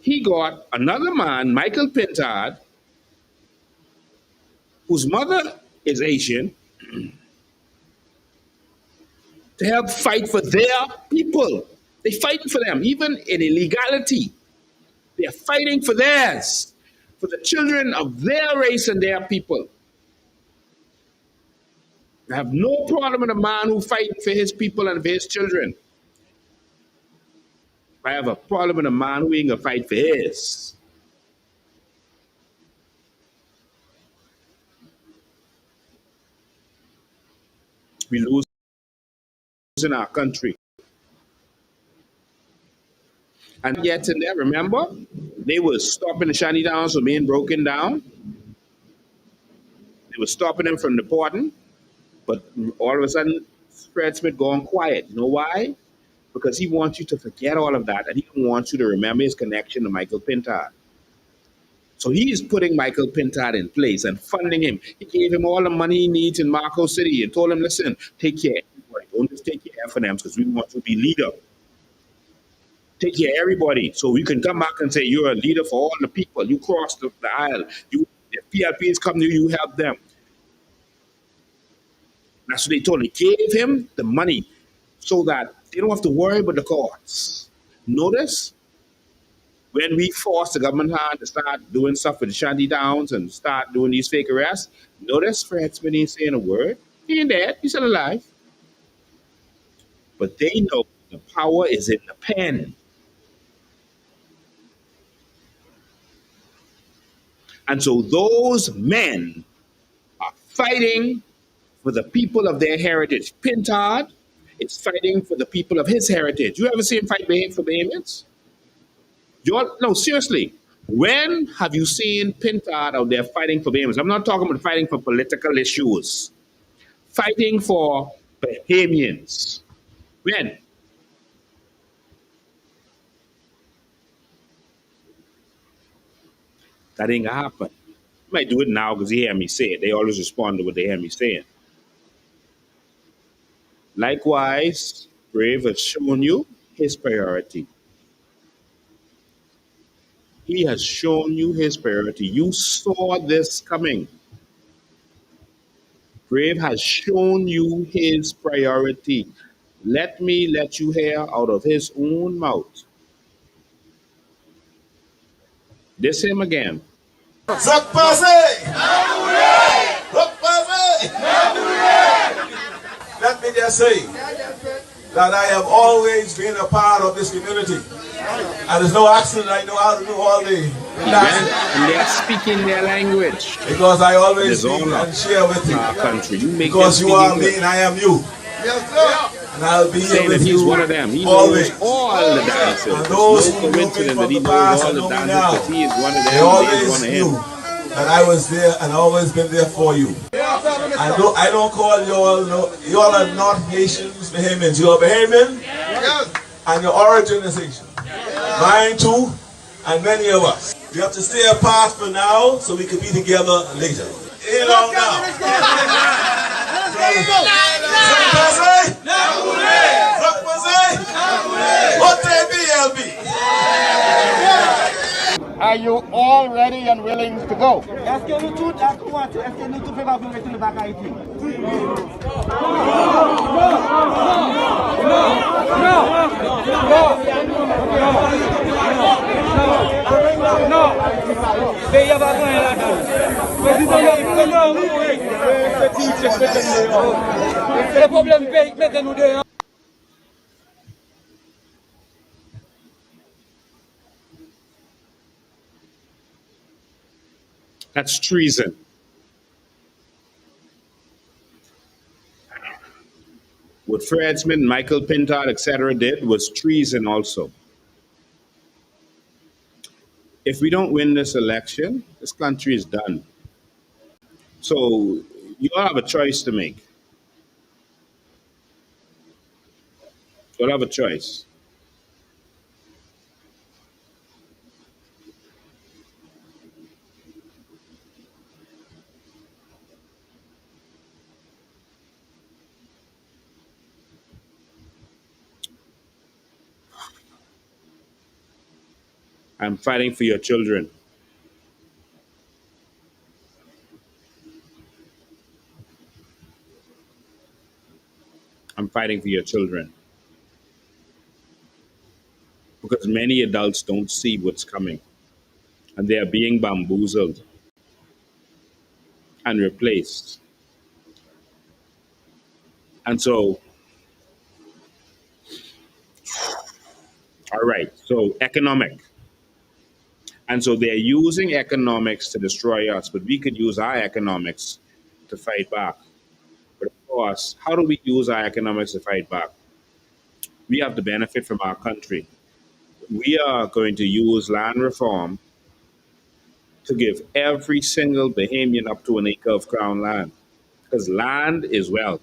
Speaker 1: He got another man, Michael Pintard, whose mother is Asian,
Speaker 4: to help fight for their people. They're fighting for them, even in illegality. They're fighting for theirs, for the children of their race and their people. I have no problem with a man who fights for his people and for his children. I have a problem with a man who ain't gonna fight for his. We lose in our country. And yet in there, remember, they were stopping the shanty towns from being broken down. They were stopping them from deporting. But all of a sudden, Fred Smith gone quiet. You know why? Because he wants you to forget all of that, and he don't want you to remember his connection to Michael Pintard. So he is putting Michael Pintard in place and funding him. He gave him all the money he needs in Marco City and told him, listen, take care of everybody. Don't just take care of them because we want you to be leader. Take care of everybody so we can come back and say you're a leader for all the people. You cross the aisle. You, if PLPs come to you, you help them. That's what they told him. They gave him the money so that they don't have to worry about the courts. Notice when we forced the government hand to start doing stuff with the shanty towns and start doing these fake arrests, notice Fred Smith ain't saying a word. He ain't dead. He's still alive. But they know the power is in the pen. And so those men are fighting for the people of their heritage. Pintard is fighting for the people of his heritage. You ever see him fight for Bahamians? No, seriously. When have you seen Pintard out there fighting for Bahamians? I'm not talking about fighting for political issues. Fighting for Bahamians. When? That ain't gonna happen. You might do it now because he hear me say it. They always respond to what they hear me saying. Likewise, Brave has shown you his priority. He has shown you his priority. You saw this coming. Brave has shown you his priority. Let me let you hear out of his own mouth. This him again.
Speaker 2: Zak Pase! Zak Pase! Let me just say that I have always been a part of this community. And there's no accident I know how to do all the
Speaker 4: And they are speaking their language.
Speaker 2: because I always
Speaker 4: There's
Speaker 2: speak
Speaker 4: honor
Speaker 2: and share with you.
Speaker 4: Our country. You make
Speaker 2: Because
Speaker 4: them
Speaker 2: you
Speaker 4: speak
Speaker 2: are me
Speaker 4: English.
Speaker 2: and I am you. Yes, sir. And I'll be here
Speaker 4: Saying that
Speaker 2: with
Speaker 4: he's
Speaker 2: you
Speaker 4: one of them. He
Speaker 2: always.
Speaker 4: knows all the dances.
Speaker 2: And
Speaker 4: It's
Speaker 2: those
Speaker 4: no
Speaker 2: who know me
Speaker 4: coincidence
Speaker 2: from
Speaker 4: that he
Speaker 2: the
Speaker 4: knows
Speaker 2: past
Speaker 4: all
Speaker 2: and
Speaker 4: the
Speaker 2: know me
Speaker 4: dances
Speaker 2: now,
Speaker 4: because he is one of them.
Speaker 2: they
Speaker 4: He is
Speaker 2: always
Speaker 4: one of
Speaker 2: knew
Speaker 4: him.
Speaker 2: that I was there and always been there for you. I don't call you all, no, you all are not Haitians, Bahamians. You are Bahamian, and your origin is Haitian. Mine too, and many of us. We have to stay apart for now so we can be together later. You know now.
Speaker 3: Are you all ready and willing to go?
Speaker 5: Est-ce que nous tous, est-ce que nous tous pouvons rester le bac à Haïti? Le problème pays, mettez-nous dehors.
Speaker 4: That's treason. What Fred Smith, Michael Pintard, etc., did was treason also. If we don't win this election, this country is done. So you all have a choice to make. You all have a choice. I'm fighting for your children. I'm fighting for your children, because many adults don't see what's coming and they are being bamboozled and replaced. And so, all right, so economic. And so they're using economics to destroy us, but we could use our economics to fight back. But of course, how do we use our economics to fight back? We have to benefit from our country. We are going to use land reform to give every single Bahamian up to an acre of crown land, because land is wealth.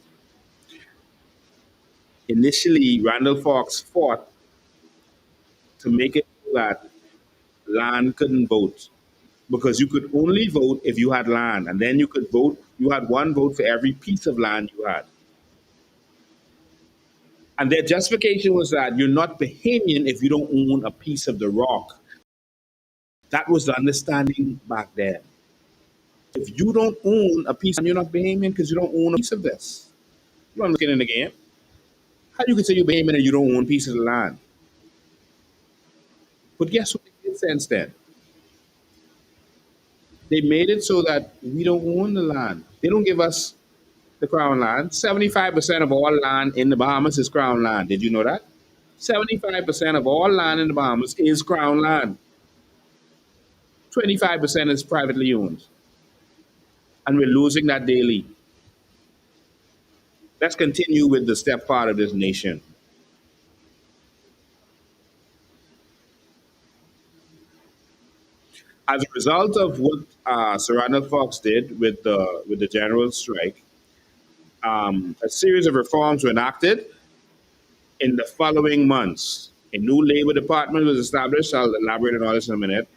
Speaker 4: Initially, Randall Fox fought to make it so that land couldn't vote, because you could only vote if you had land, and then you could vote. You had one vote for every piece of land you had. And their justification was that you're not Bahamian if you don't own a piece of the rock. That was the understanding back then. If you don't own a piece, you're not Bahamian because you don't own a piece of this. You know what I'm looking in the game? How you can say you're Bahamian and you don't own pieces of land? But guess what? It made sense then. They made it so that we don't own the land. They don't give us the crown land. 75% of all land in the Bahamas is crown land. Did you know that? 75% of all land in the Bahamas is crown land. 25% is privately owned. And we're losing that daily. Let's continue with the stepfather of this nation. As a result of what Sir Randall Fox did with the general strike, a series of reforms were enacted in the following months. A new labor department was established. I'll elaborate on all this in a minute.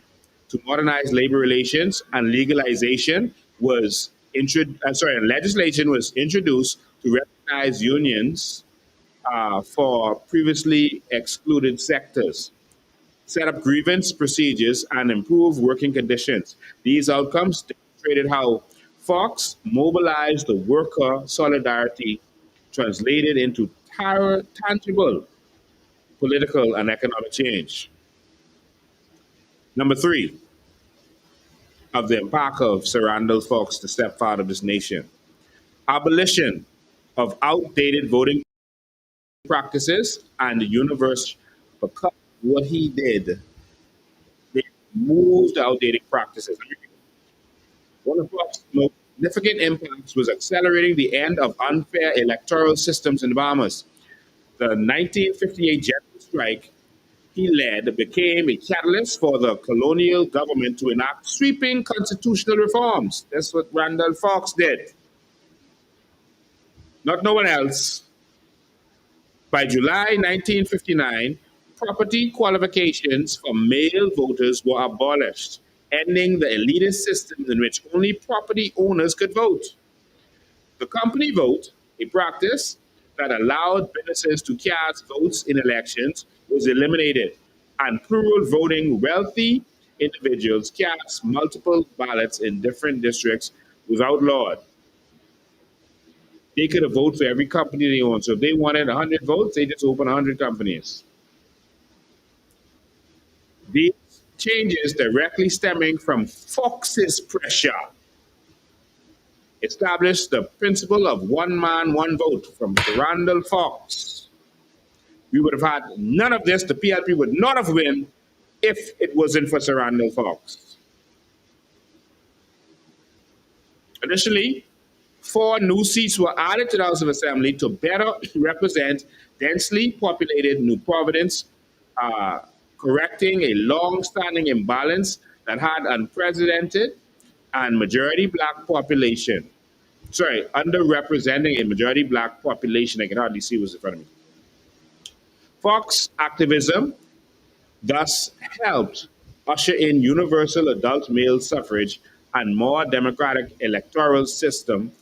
Speaker 4: To modernize labor relations, and legalization was legislation was introduced to recognize unions for previously excluded sectors, set up grievance procedures, and improve working conditions. These outcomes demonstrated how Fox mobilized the worker solidarity, translated into tangible political and economic change. Number three of the impact of Sir Randall Fox, the stepfather of this nation: abolition of outdated voting practices and the universe. Because what he did, they moved the outdated practices. One of Fox's most significant impacts was accelerating the end of unfair electoral systems in the Bahamas. The 1958 general strike he led became a catalyst for the colonial government to enact sweeping constitutional reforms. That's what Randall Fox did. Not no one else. By July 1959, property qualifications for male voters were abolished, ending the elitist system in which only property owners could vote. The company vote, a practice that allowed businesses to cast votes in elections, was eliminated, and plural voting, wealthy individuals cast multiple ballots in different districts, was outlawed. They could have voted for every company they owned. So if they wanted 100 votes, they just opened 100 companies. These changes directly stemming from Fox's pressure established the principle of one man, one vote from Randall Fox. We would have had none of this. The PLP would not have won if it wasn't for Sir Randall Fox. Additionally, 4 new seats were added to the House of Assembly to better represent densely populated New Providence, correcting a long-standing imbalance that had unprecedented and majority black population. Underrepresenting a majority black population. I can hardly see what's in front of me. Fox activism thus helped usher in universal adult male suffrage and more democratic electoral system,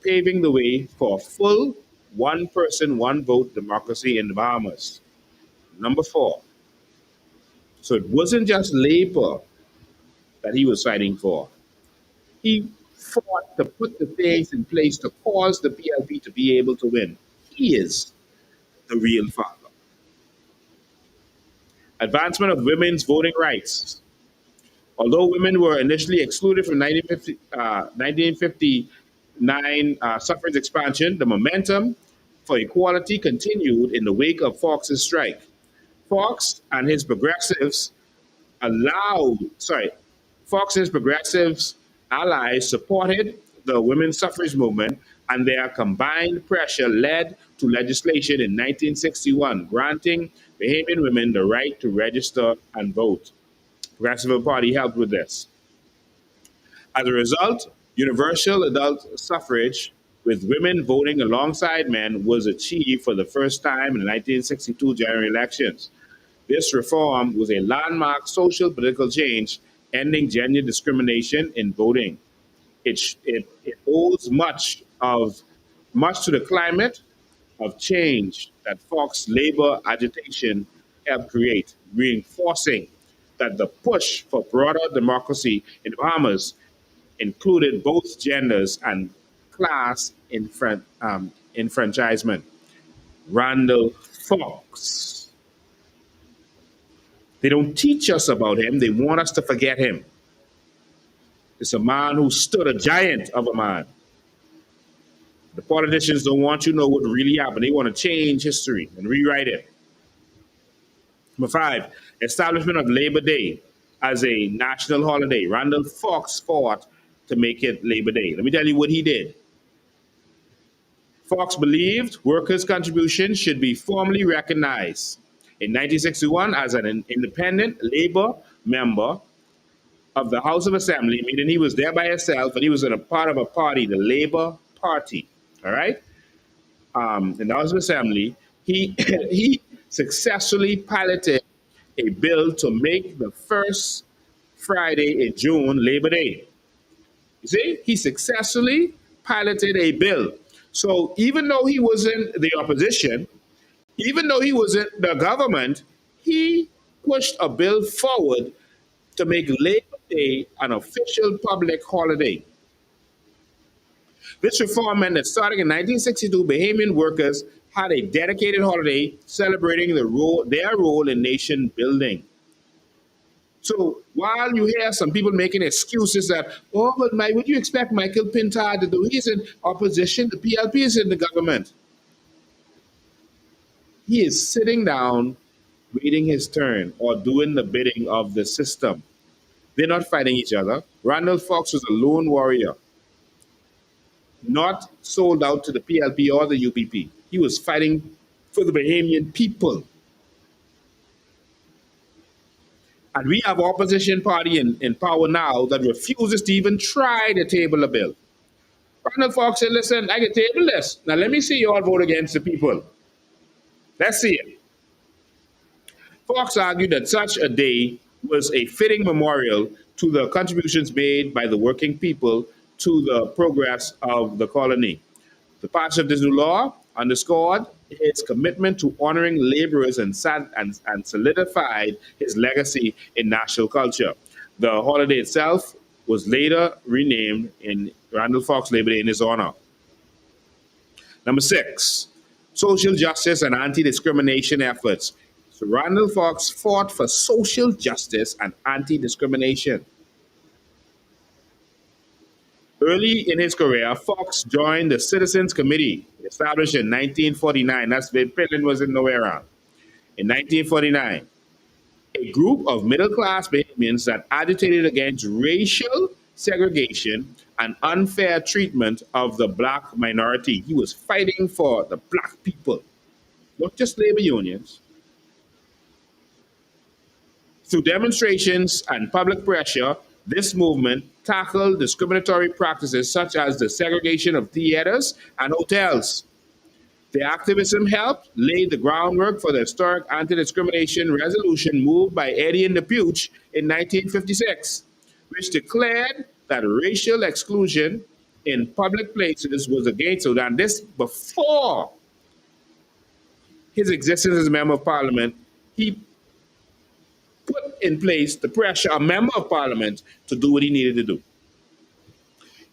Speaker 4: paving the way for full one person, one vote democracy in the Bahamas. Number 4. So it wasn't just labor that he was fighting for. He fought to put the things in place to cause the PLP to be able to win. He is the real father. Advancement of women's voting rights. Although women were initially excluded from 1959 suffrage expansion, the momentum for equality continued in the wake of Fox's strike. Fox and his progressives allowed, sorry, Fox and his progressives allies supported the women's suffrage movement, and their combined pressure led to legislation in 1961 granting Bahamian women the right to register and vote. Progressive Party helped with this. As a result, universal adult suffrage with women voting alongside men was achieved for the first time in the 1962 general elections. This reform was a landmark social political change ending gender discrimination in voting. It owes much to the climate of change that Fox labor agitation helped create, reinforcing that the push for broader democracy in the Bahamas included both genders and class enfranchisement. Randall Fox. They don't teach us about him, they want us to forget him. It's a man who stood a giant of a man. The politicians don't want you to know what really happened. They want to change history and rewrite it. Number 5, establishment of Labor Day as a national holiday. Randall Fox fought to make it Labor Day. Let me tell you what he did. Fox believed workers' contributions should be formally recognized. In 1961, as an independent Labor member of the House of Assembly, meaning he was there by himself and he was in a part of a party, the Labor Party, all right? In the House of Assembly, he successfully piloted a bill to make the first Friday in June Labor Day. You see, he successfully piloted a bill. So even though he was in the opposition, even though he was in the government, he pushed a bill forward to make Labor Day an official public holiday. This reform meant that starting in 1962, Bahamian workers had a dedicated holiday celebrating their role in nation building. So while you hear some people making excuses that, oh, but what do you expect Michael Pintard to do? He's in opposition. The PLP is in the government. He is sitting down, waiting his turn, or doing the bidding of the system. They're not fighting each other. Randall Fox was a lone warrior, not sold out to the PLP or the UPP. He was fighting for the Bahamian people. And we have opposition party in power now that refuses to even try to table a bill. Randall Fox said, listen, I can table this. Now let me see you all vote against the people. Let's see it. Fox argued that such a day was a fitting memorial to the contributions made by the working people to the progress of the colony. The passage of this new law underscored his commitment to honoring laborers and solidified his legacy in national culture. The holiday itself was later renamed in Randall Fox Labor Day in his honor. Number 6, social justice and anti-discrimination efforts. So Randall Fox fought for social justice and anti-discrimination. Early in his career, Fox joined the Citizens Committee, established in 1949. That's when Finland was in nowhere around. In 1949, a group of middle-class Bahamians that agitated against racial segregation and unfair treatment of the black minority. He was fighting for the black people, not just labor unions. Through demonstrations and public pressure, this movement tackled discriminatory practices such as the segregation of theaters and hotels. The activism helped lay the groundwork for the historic anti-discrimination resolution moved by Eddie and DePuch in 1956, which declared that racial exclusion in public places was against it. And this before his existence as a member of parliament, he put in place the pressure a member of parliament to do what he needed to do.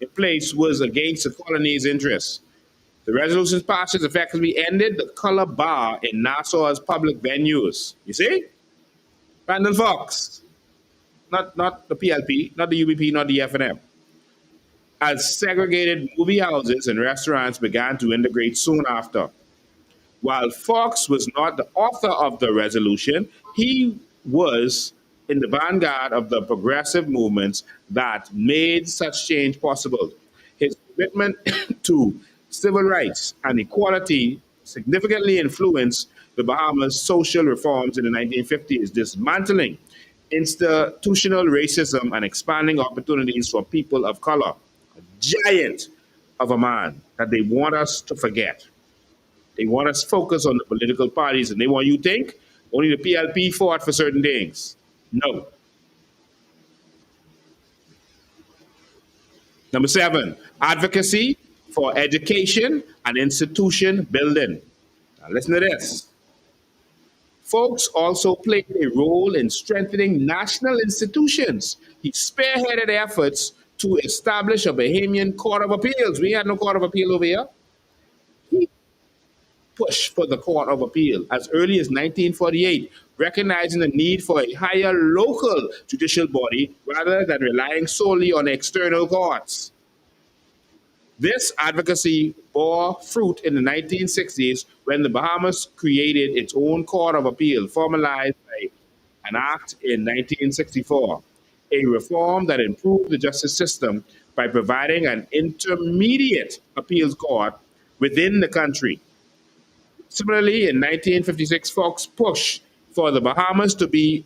Speaker 4: In place was against the colony's interests. The resolution's passage effectively ended the color bar in Nassau's public venues. You see? Randall Fox, not the PLP, not the UBP, not the FNM. As segregated movie houses and restaurants began to integrate soon after. While Fox was not the author of the resolution, he was in the vanguard of the progressive movements that made such change possible. His commitment to civil rights and equality significantly influenced the Bahamas' social reforms in the 1950s, dismantling institutional racism and expanding opportunities for people of color. A giant of a man that they want us to forget. They want us focused on the political parties, and they want you to think only the PLP fought for certain things. No. Number 7, advocacy for education and institution building. Now listen to this. Folks also played a role in strengthening national institutions. He spearheaded efforts to establish a Bahamian Court of Appeals. We had no Court of Appeal over here. He pushed for the Court of Appeal as early as 1948, recognizing the need for a higher local judicial body rather than relying solely on external courts. This advocacy bore fruit in the 1960s when the Bahamas created its own Court of Appeal, formalized by an act in 1964, a reform that improved the justice system by providing an intermediate appeals court within the country. Similarly, in 1956, Fox pushed for the Bahamas to be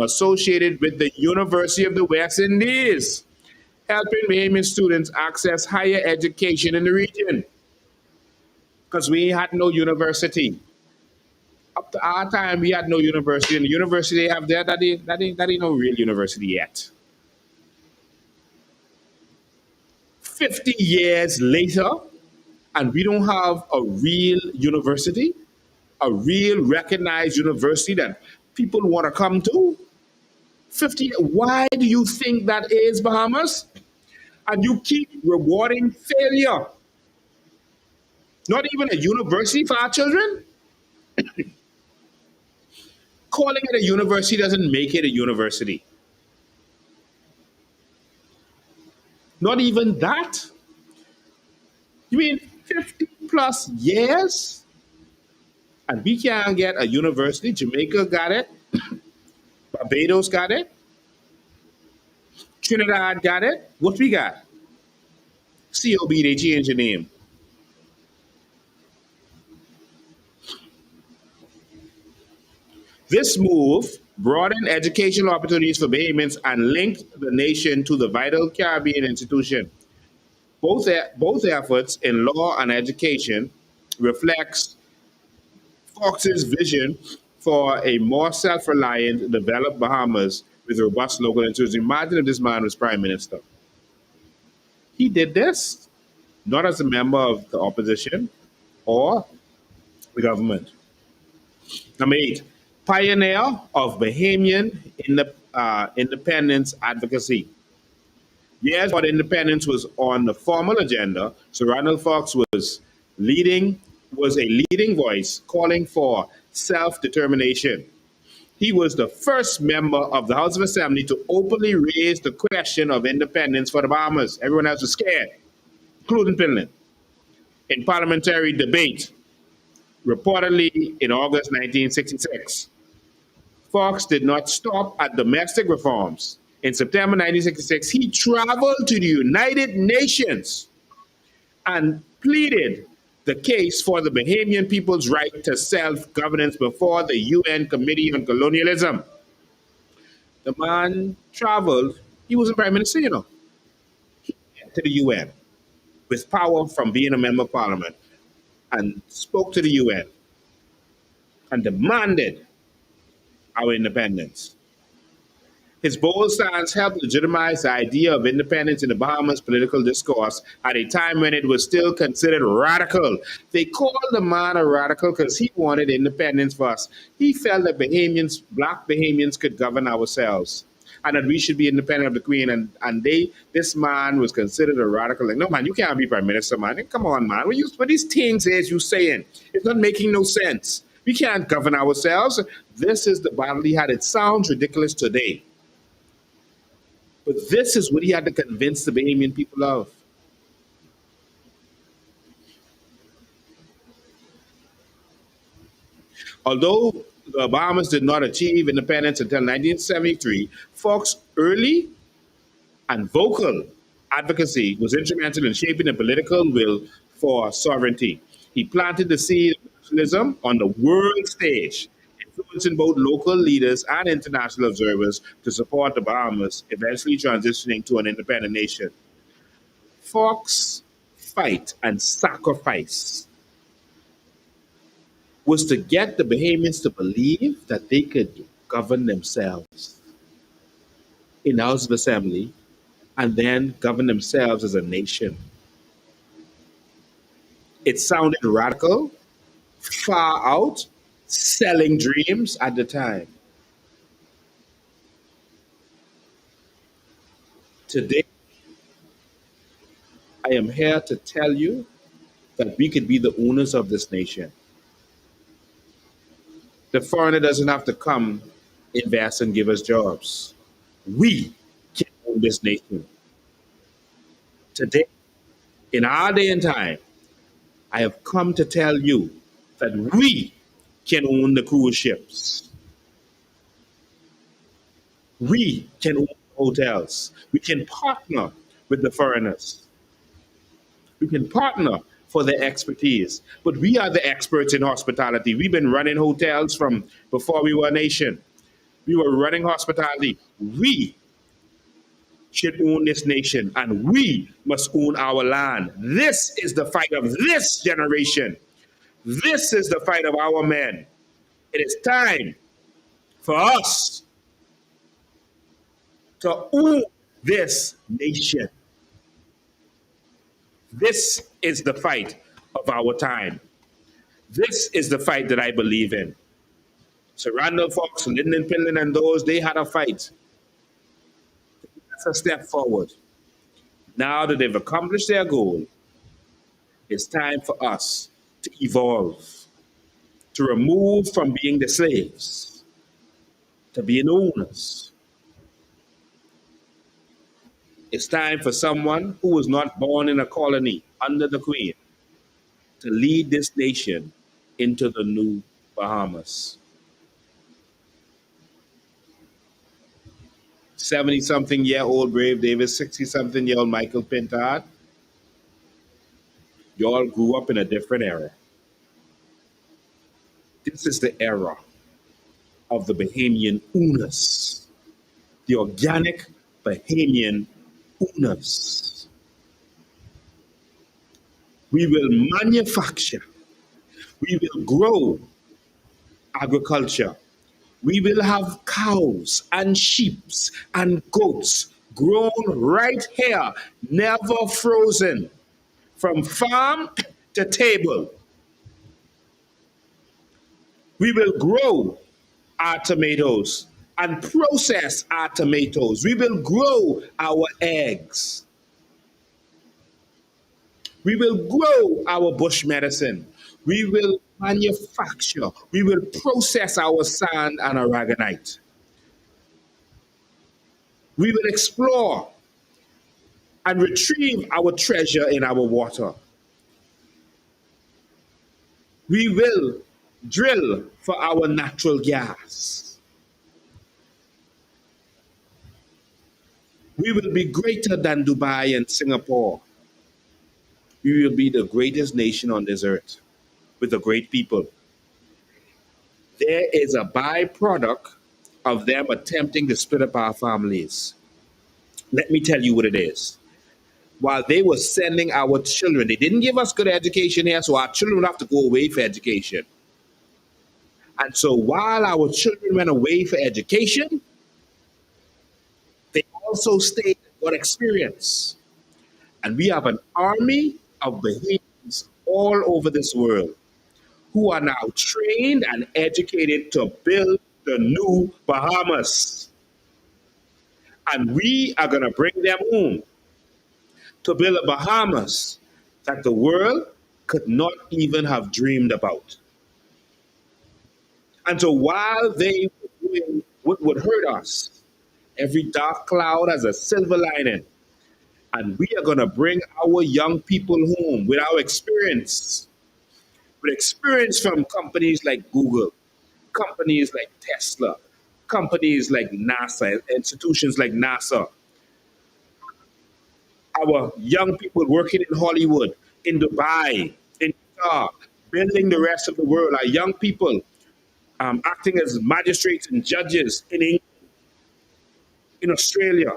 Speaker 4: associated with the University of the West Indies, helping Bahamian students access higher education in the region. Because we had no university. Up to our time, we had no university. And the university they have there, that ain't no real university yet. 50 years later, and we don't have a real university, a real recognized university that people want to come to. 50, why do you think that is, Bahamas? And you keep rewarding failure. Not even a university for our children? Calling it a university doesn't make it a university. Not even that? You mean 50 plus years? And we can't get a university? Jamaica got it. Barbados got it. Trinidad got it. What we got? COB, they changed the name. This move broadened educational opportunities for Bahamians and linked the nation to the vital Caribbean institution. Both efforts in law and education reflects Fox's vision for a more self-reliant, developed Bahamas with robust local institutions. Imagine if this man was prime minister. He did this not as a member of the opposition or the government. Number 8, pioneer of Bahamian independence advocacy. Years before independence was on the formal agenda, Sir Randall Fox was a leading voice calling for self-determination. He was the first member of the House of Assembly to openly raise the question of independence for the Bahamas. Everyone else was scared, including Finland. In parliamentary debate, reportedly in August 1966, Fox did not stop at domestic reforms. In September 1966, he traveled to the United Nations and pleaded the case for the Bahamian people's right to self-governance before the UN Committee on Colonialism. The man traveled, he wasn't prime minister, you know. He went to the UN with power from being a member of parliament and spoke to the UN and demanded our independence. His bold stance helped legitimize the idea of independence in the Bahamas political discourse at a time when it was still considered radical. They called the man a radical because he wanted independence for us. He felt that Bahamians, black Bahamians, could govern ourselves. and that we should be independent of the Queen. And this man was considered a radical. Like, no man, you can't be prime minister, man. Come on, man. What these things is you saying? It's not making no sense. We can't govern ourselves. This is the battle he had. It sounds ridiculous today, but this is what he had to convince the Bahamian people of. Although the Bahamas did not achieve independence until 1973, Fox's early and vocal advocacy was instrumental in shaping the political will for sovereignty. He planted the seed of nationalism on the world stage, influencing both local leaders and international observers to support the Bahamas, eventually transitioning to an independent nation. Fox's fight and sacrifice was to get the Bahamians to believe that they could govern themselves in the House of Assembly and then govern themselves as a nation. It sounded radical, far out, selling dreams at the time. Today, I am here to tell you that we could be the owners of this nation. The foreigner doesn't have to come, invest, and give us jobs. We can own this nation. Today, in our day and time, I have come to tell you that we can own the cruise ships. We can own hotels. We can partner with the foreigners. We can partner for their expertise. But we are the experts in hospitality. We've been running hotels from before we were a nation. We were running hospitality. We should own this nation, and we must own our land. This is the fight of this generation. This is the fight of our men. It is time for us to own this nation. This is the fight of our time. This is the fight that I believe in. So Randall Fox, Lyndon Pinland, and those, they had a fight. That's a step forward. Now that they've accomplished their goal, it's time for us to evolve, to remove from being the slaves, to being owners. It's time for someone who was not born in a colony under the Queen to lead this nation into the new Bahamas. 70-something-year-old Brave Davis, 60-something-year-old Michael Pintard, you all grew up in a different era. This is the era of the Bahamian owners, the organic Bahamian owners. We will manufacture, we will grow agriculture, we will have cows and sheep and goats grown right here, never frozen, from farm to table. We will grow our tomatoes and process our tomatoes. We will grow our eggs. We will grow our bush medicine. We will manufacture. We will process our sand and aragonite. We will explore and retrieve our treasure in our water. We will drill for our natural gas. We will be greater than Dubai and Singapore. We will be the greatest nation on this earth with a great people. There is a byproduct of them attempting to split up our families. Let me tell you what it is. While they were sending our children, they didn't give us good education here, so our children would have to go away for education. And so while our children went away for education, they also stayed and got experience. And we have an army of Bahamians all over this world who are now trained and educated to build the new Bahamas. And we are going to bring them home to build a Bahamas that the world could not even have dreamed about. And so while they were doing what would hurt us, every dark cloud has a silver lining. And we are going to bring our young people home with our experience, with experience from companies like Google, companies like Tesla, companies like NASA, institutions like NASA. Our young people working in Hollywood, in Dubai, in Qatar, building the rest of the world. Our young people acting as magistrates and judges in England, in Australia.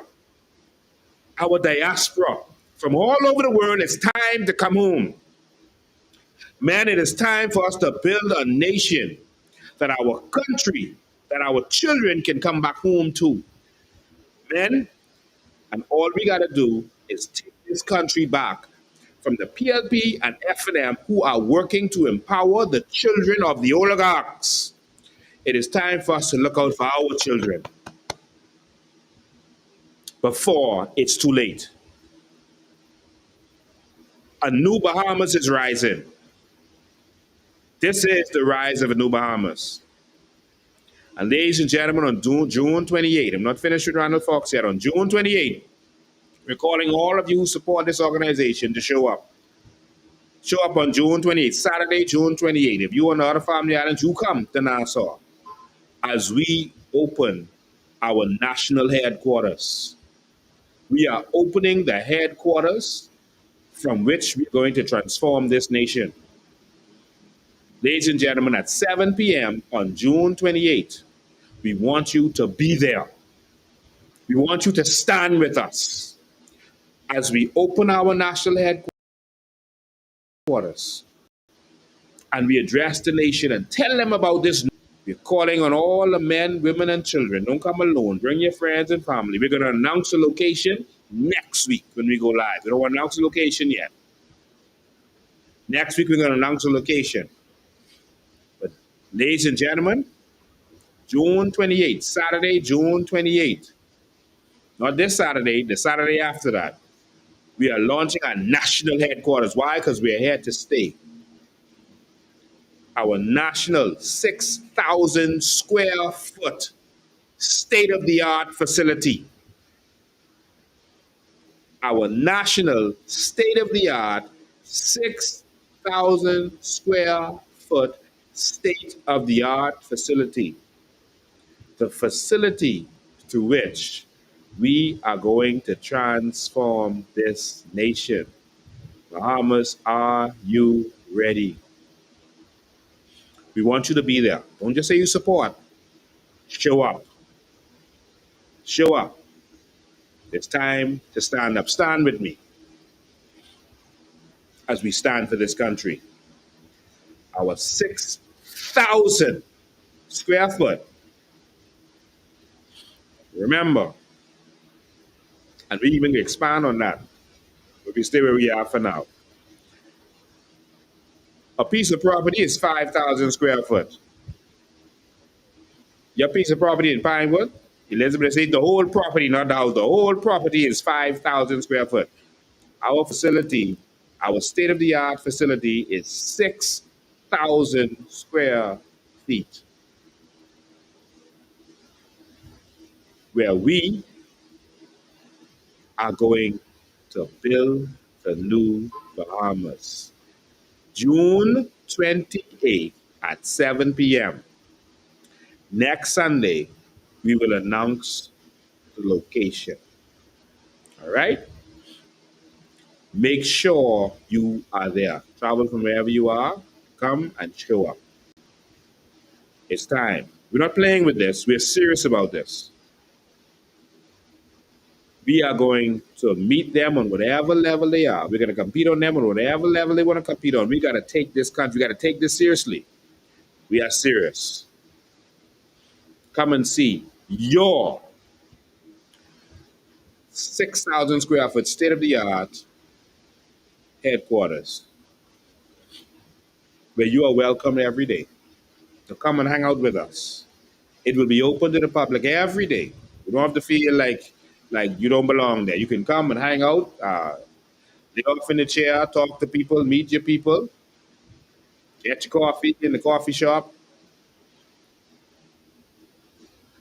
Speaker 4: Our diaspora from all over the world, it's time to come home. Man, it is time for us to build a nation that our country, that our children can come back home to. Men, and all we got to do is take this country back from the PLP and FNM who are working to empower the children of the oligarchs. It is time for us to look out for our children before it's too late. A new Bahamas is rising. This is the rise of a new Bahamas. And ladies and gentlemen, on June 28, I'm not finished with Randall Fox yet, on June 28, we're calling all of you who support this organization to show up. Show up on June 28, Saturday, June 28. If you are on the other family islands, you come to Nassau as we open our national headquarters. We are opening the headquarters from which we're going to transform this nation. Ladies and gentlemen, at 7 p.m. on June 28, we want you to be there. We want you to stand with us as we open our national headquarters and we address the nation and tell them about this. We're calling on all the men, women, and children. Don't come alone. Bring your friends and family. We're going to announce the location next week when we go live. We don't announce the location yet. Next week, we're going to announce the location. But ladies and gentlemen, June 28th, Saturday, June 28th. Not this Saturday, the Saturday after that. We are launching our national headquarters. Why? Because we are here to stay. Our national 6,000 square foot state-of-the-art facility. Our national state-of-the-art 6,000 square foot state-of-the-art facility. The facility to which we are going to transform this nation. Bahamas, are you ready? We want you to be there. Don't just say you support. Show up. Show up. It's time to stand up. Stand with me as we stand for this country. Our 6,000 square foot. Remember, and we even expand on that, but we stay where we are for now. A piece of property is 5,000 square foot. Your piece of property in Pinewood, Elizabeth said the whole property, not the house, the whole property is 5,000 square foot. Our facility, our state-of-the-art facility is 6,000 square feet. Where we are going to build the new Bahamas. June 28th at 7 p.m. Next Sunday, we will announce the location. All right? Make sure you are there. Travel from wherever you are. Come and show up. It's time. We're not playing with this. We're serious about this. We are going to meet them on whatever level they are. We're going to compete on them on whatever level they want to compete on. We got to take this country. We got to take this seriously. We are serious. Come and see your 6,000 square foot state-of-the-art headquarters where you are welcome every day to come and hang out with us. It will be open to the public every day. You don't have to feel like like you don't belong there. You can come and hang out, lay off in the chair, talk to people, meet your people, get your coffee in the coffee shop,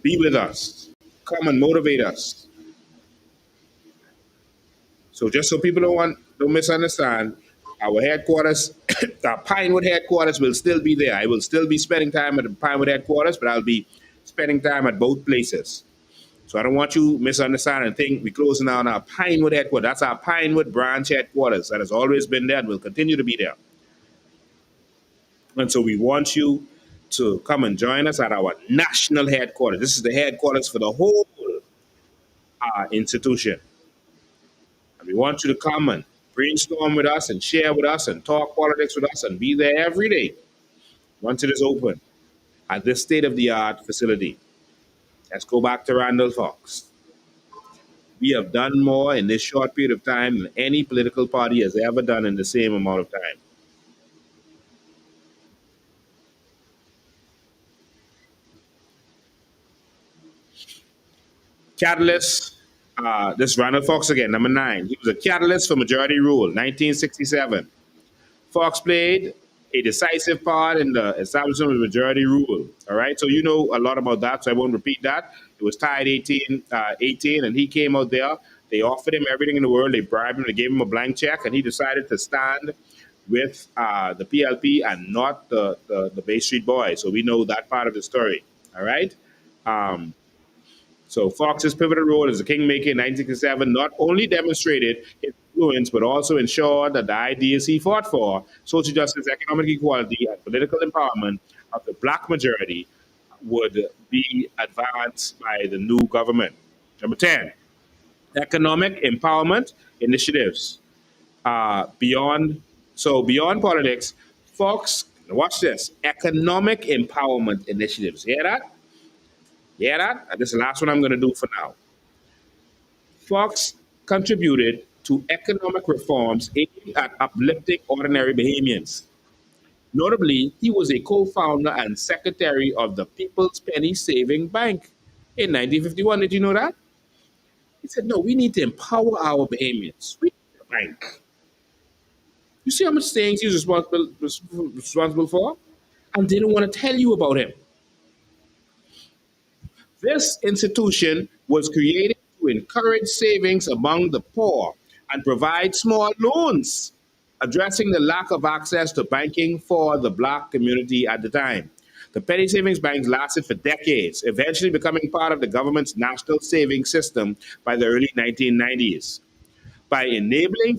Speaker 4: be with us, come and motivate us. So just so people don't misunderstand, our headquarters, our Pinewood headquarters will still be there. I will still be spending time at the Pinewood headquarters, but I'll be spending time at both places. So I don't want you to misunderstand and think we're closing down our Pinewood headquarters. That's our Pinewood branch headquarters. That has always been there and will continue to be there. And so we want you to come and join us at our national headquarters. This is the headquarters for the whole institution. And we want you to come and brainstorm with us and share with us and talk politics with us and be there every day once it is open at this state of the art facility. Let's go back to Randall Fox. We have done more in this short period of time than any political party has ever done in the same amount of time. Catalyst, this Randall Fox again, number 9. He was a catalyst for majority rule, 1967. Fox played a decisive part in the establishment of majority rule. All right, so you know a lot about that, so I won't repeat that. It was tied 18, and he came out there. They offered him everything in the world. They bribed him. They gave him a blank check, and he decided to stand with the PLP and not the Bay Street Boys. So we know that part of the story. All right. So Fox's pivotal role as a kingmaker in 1967 not only demonstrated his influence, but also ensured that the ideas he fought for, social justice, economic equality, and political empowerment of the black majority, would be advanced by the new government. Number 10, economic empowerment initiatives. Beyond politics, Fox, watch this, economic empowerment initiatives. Hear that? Hear that? And this is the last one I'm going to do for now. Fox contributed to economic reforms aimed at uplifting ordinary Bahamians. Notably, he was a co-founder and secretary of the People's Penny Saving Bank in 1951. Did you know that? He said, no, we need to empower our Bahamians. We need a bank. You see how much things he's responsible for? And they don't want to tell you about him. This institution was created to encourage savings among the poor and provide small loans, addressing the lack of access to banking for the black community at the time. The penny savings banks lasted for decades, eventually becoming part of the government's national savings system by the early 1990s. By enabling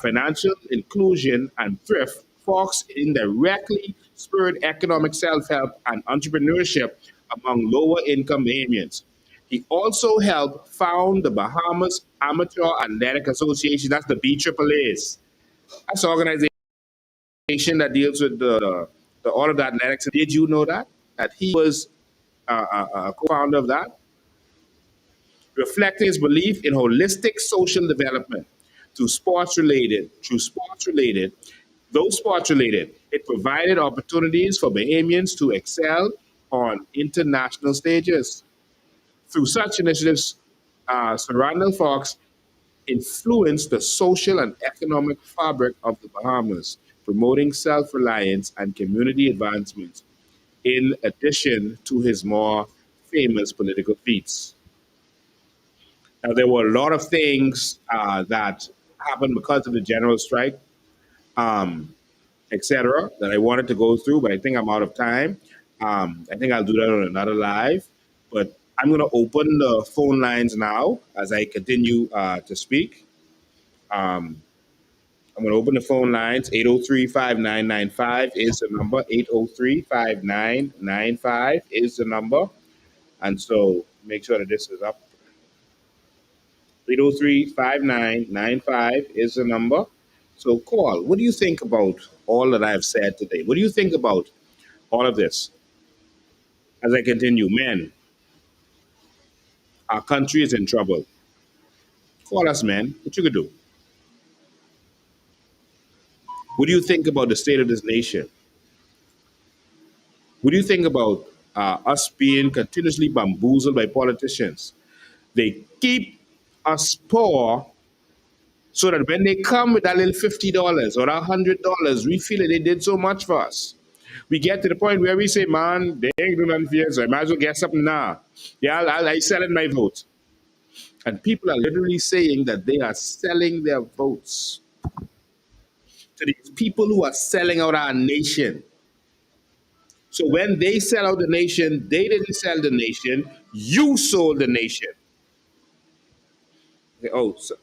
Speaker 4: financial inclusion and thrift, Fox indirectly spurred economic self-help and entrepreneurship among lower-income Bahamians. He also helped found the Bahamas Amateur Athletic Association. That's the BAAAs. That's an organization that deals with all of the athletics. Did you know that? That he was a co-founder of that? Reflecting his belief in holistic social development through sports related, it provided opportunities for Bahamians to excel on international stages. Through such initiatives, Sir Randall Fox influenced the social and economic fabric of the Bahamas, promoting self-reliance and community advancement, in addition to his more famous political feats. Now, there were a lot of things that happened because of the general strike, etc., that I wanted to go through, but I think I'm out of time. I think I'll do that on another live. But I'm going to open the phone lines now as I continue to speak. I'm going to open the phone lines. 803-5995 is the number. 803-5995 is the number. And so make sure that this is up. 803-5995 is the number. So call. What do you think about all that I've said today? What do you think about all of this? As I continue, men, our country is in trouble. Call us, men. What you could do? What do you think about the state of this nation? What do you think about us being continuously bamboozled by politicians? They keep us poor so that when they come with that little $50 or $100, we feel that they did so much for us. We get to the point where we say, man, they ain't doing nothing for you, so I might as well get something now. Yeah, I selling my vote. And people are literally saying that they are selling their votes to these people who are selling out our nation. So when they sell out the nation, they didn't sell the nation, you sold the nation. Oh, so,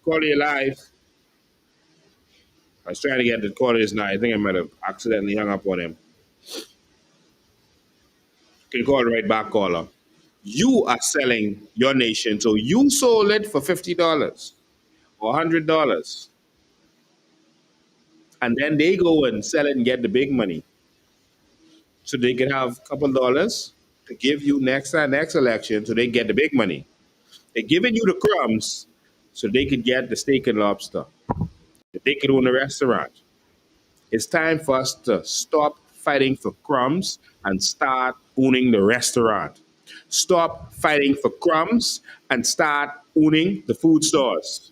Speaker 4: Corey alive. I was trying to get the Corey's now. I think I might have accidentally hung up on him. Can call right back, caller. You are selling your nation, so you sold it for $50 or $100, and then they go and sell it and get the big money, so they can have a couple dollars to give you next election, so they get the big money. They're giving you the crumbs, so they could get the steak and lobster. They could own a restaurant. It's time for us to stop fighting for crumbs and start owning the restaurant. Stop fighting for crumbs and start owning the food stores.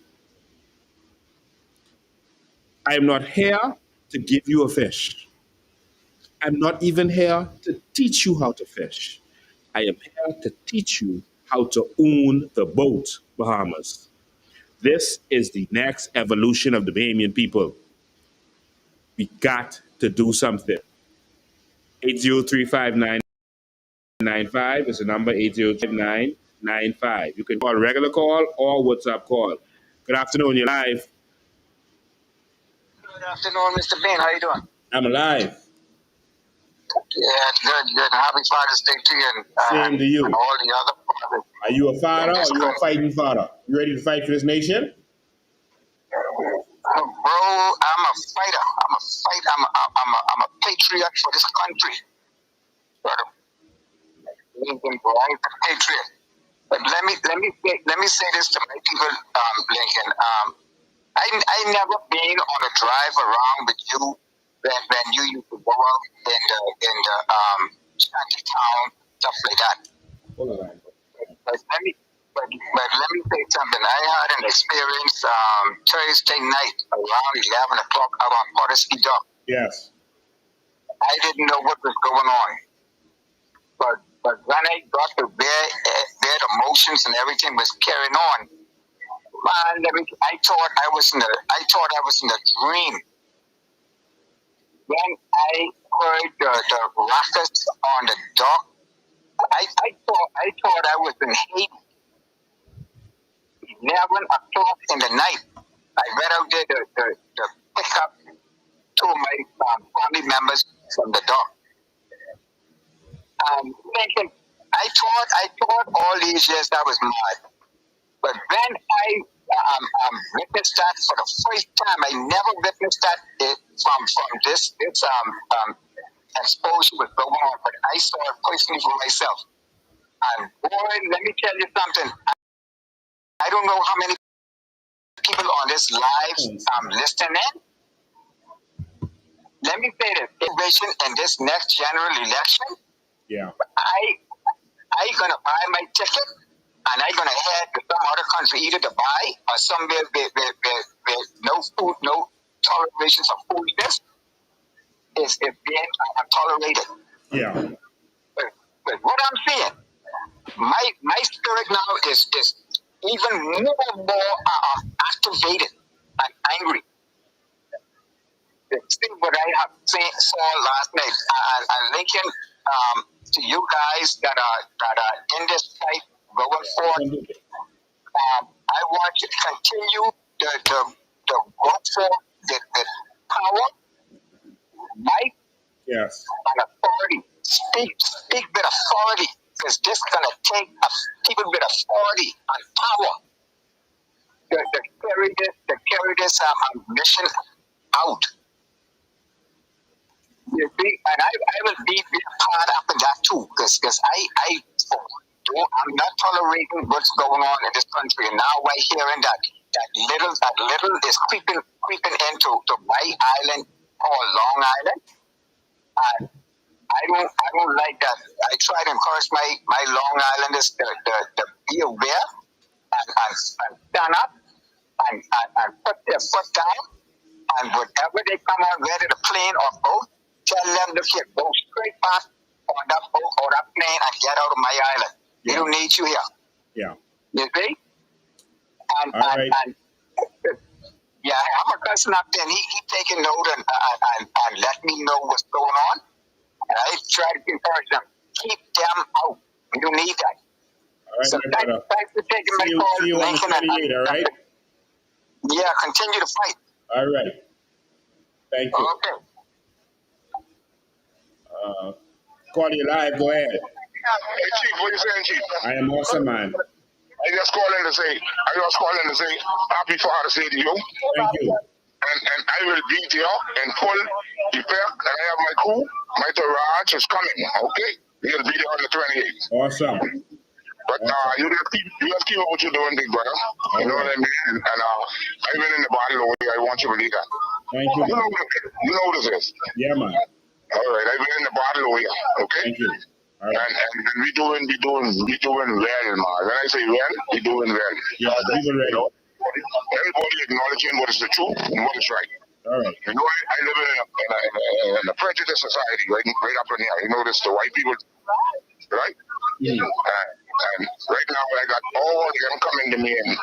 Speaker 4: I'm not here to give you a fish. I'm not even here to teach you how to fish. I am here to teach you how to own the boat, Bahamas. This is the next evolution of the Bahamian people. We got to do something. 8035995 is the number, 8035995. You can call regular call or WhatsApp call. Good afternoon, you're live.
Speaker 6: Good afternoon, Mr. Bean. How you doing?
Speaker 4: I'm alive.
Speaker 6: Yeah, good. Happy Father's Day to you
Speaker 4: Same to you.
Speaker 6: and all the other fathers.
Speaker 4: Are you a father or are you a fighting father? You ready to fight for this nation?
Speaker 6: Bro, I'm a fighter. I'm a patriot for this country. Brother. Lincoln, bro, I'm a patriot. But let me say this to my people, Lincoln. I never been on a drive around with you when you used to go out in the shanty town, stuff like that.
Speaker 4: Hold on.
Speaker 6: But let me say something. I had an experience Thursday night around 11 o'clock out on Pottersky Dock.
Speaker 4: Yes.
Speaker 6: I didn't know what was going on, but when I got to where the motions and everything was carrying on, man, I thought I was in a dream. When I heard the rockets on the dock, I thought I was in Haiti. 11 o'clock in the night, I went out there to pick up two of my family members from the dock. Thinking, I thought all these years that was mad. But when I witnessed that for the first time, I never witnessed that from this exposure was going on, but I saw it personally for myself. And boy, let me tell you something. I don't know how many people on this live listening in. Let me say this: invasion in this next general election.
Speaker 4: Yeah.
Speaker 6: I gonna buy my ticket and I gonna head to some other country either to buy or somewhere where no food, no toleration of foolishness is being tolerated.
Speaker 4: Yeah.
Speaker 6: But what I'm saying, my spirit now is even more activated and angry. See what I have saw last night, and Lincoln, to you guys that are in this fight going forward, I want you to continue to work for the power, might,
Speaker 4: Yes.
Speaker 6: and authority. Speak with authority, because this is gonna take people with authority and power to carry this mission out. You see, and I will be a part of that too, because I'm not tolerating what's going on in this country, and now we're hearing that little is creeping into my island called Long Island, and I don't like that. I try to encourage my Long Islanders to be aware and stand up and put their foot down, and whenever they come on, whether the plane or boat, tell them to go straight past on that boat or that plane and get out of my island. We don't need you here.
Speaker 1: Yeah.
Speaker 6: You see? And,
Speaker 1: All right.
Speaker 6: and yeah, I have a cousin up there, and he taking note and let me know what's going on. And I try to encourage them, keep them out. We don't need that.
Speaker 1: All right,
Speaker 6: So
Speaker 1: my brother.
Speaker 6: thanks for taking my
Speaker 1: See
Speaker 6: call.
Speaker 1: you on the
Speaker 6: Lincoln,
Speaker 1: 28, all right?
Speaker 6: Yeah, continue to fight.
Speaker 1: All right. Thank you.
Speaker 6: Okay.
Speaker 1: Call you live. Go ahead.
Speaker 7: Hey, Chief, what you saying, Chief?
Speaker 1: I am awesome, man.
Speaker 7: I just calling to say, Happy Father's Day to you.
Speaker 1: Thank you.
Speaker 7: And I will be there in full effect. And I have my crew. My Raj is coming, okay? He'll be there on the 28th.
Speaker 1: Awesome.
Speaker 7: But you just keep up what you're doing, big brother. You know what I mean? And I've been in the battle over here. I want you to believe that.
Speaker 1: Thank you.
Speaker 7: You know what this is.
Speaker 1: Yeah, man.
Speaker 7: All right, I've been in the battle over here, okay?
Speaker 1: Thank you. All right.
Speaker 7: And we doing well, man. When I say well, we doing well.
Speaker 1: Yeah, we were ready.
Speaker 7: You know, everybody acknowledging what is the truth and what is right.
Speaker 1: All right.
Speaker 7: You know, I live in a prejudiced society right up in here. You know, this the white people, right?
Speaker 1: Mm.
Speaker 7: And right now, I got all of them coming to me and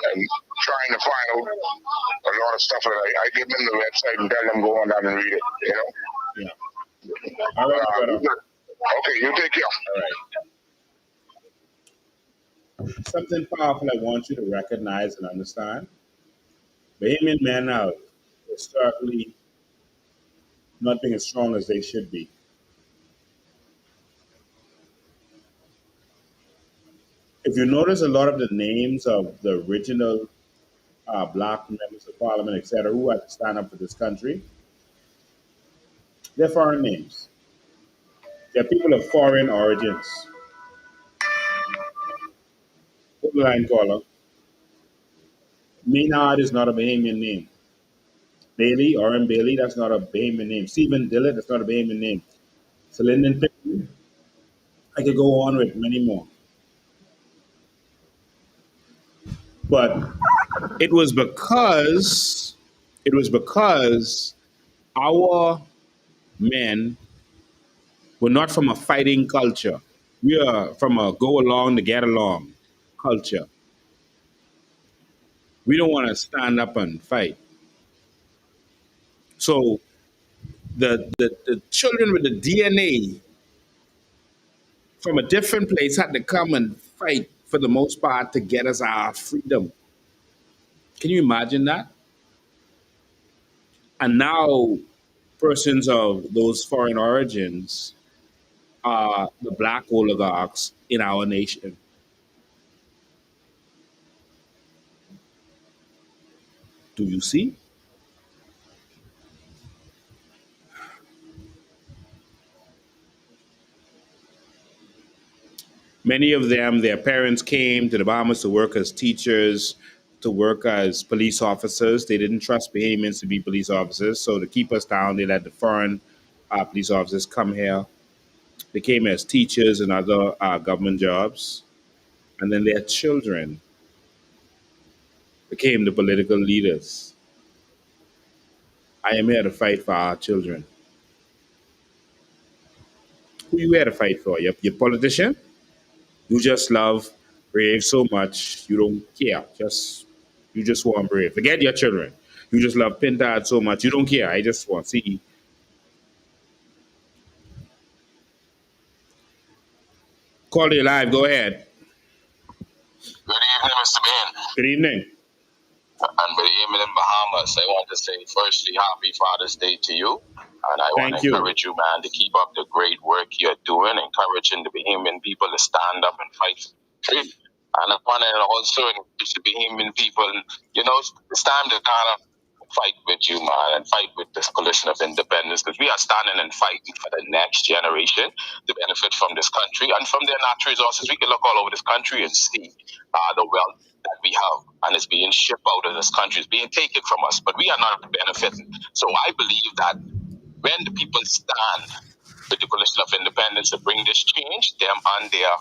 Speaker 7: trying to find out a lot of stuff. I give them the website and tell them go on down and read it. You know.
Speaker 1: Yeah. All right, brother.
Speaker 7: Okay, you take care.
Speaker 1: All right. Something powerful I want you to recognize and understand. Bahamian men are historically not being as strong as they should be. If you notice a lot of the names of the original black members of parliament, etc., who had to stand up for this country, they're foreign names. They're people of foreign origins. Hold the line, caller. Maynard is not a Bahamian name. Bailey, Oren Bailey, that's not a Bahamian name. Stephen Dillard, that's not a Bahamian name. Lyndon Pickton, I could go on with many more. But it was because our men were not from a fighting culture. We are from a go along to get along culture. We don't want to stand up and fight. So the children with the DNA from a different place had to come and fight for the most part to get us our freedom. Can you imagine that? And now persons of those foreign origins are the black oligarchs in our nation. Do you see? Many of them, their parents came to the Bahamas to work as teachers, to work as police officers. They didn't trust Bahamians to be police officers, so to keep us down, they let the foreign police officers come here. They came as teachers and other government jobs. And then their children became the political leaders. I am here to fight for our children. Who you here to fight for? Your politician? You just love Brave so much you don't care. You just want Brave. Forget your children. You just love Pintard so much you don't care. I just want to see. Call you live. Go ahead.
Speaker 6: Good evening, Mr. Ben.
Speaker 1: Good evening.
Speaker 6: And good evening in Bahamas. I want to say firstly, happy Father's Day to you. And I want
Speaker 1: Thank
Speaker 6: to
Speaker 1: you.
Speaker 6: encourage you, man, to keep up the great work you're doing, encouraging the Bahamian people to stand up and fight for freedom. And I want to also encourage the Bahamian people, you know, it's time to kind of fight with you, man, and fight with this coalition of independence, because we are standing and fighting for the next generation to benefit from this country and from their natural resources. We can look all over this country and see the wealth that we have, and it's being shipped out of this country. It's being taken from us, but we are not benefiting. So I believe that when the people stand with the coalition of independence to bring this change, them and their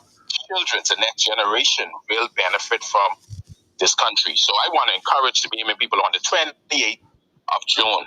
Speaker 6: children, the next generation, will benefit from this country. So I want to encourage the Bahamian people on the 28th of June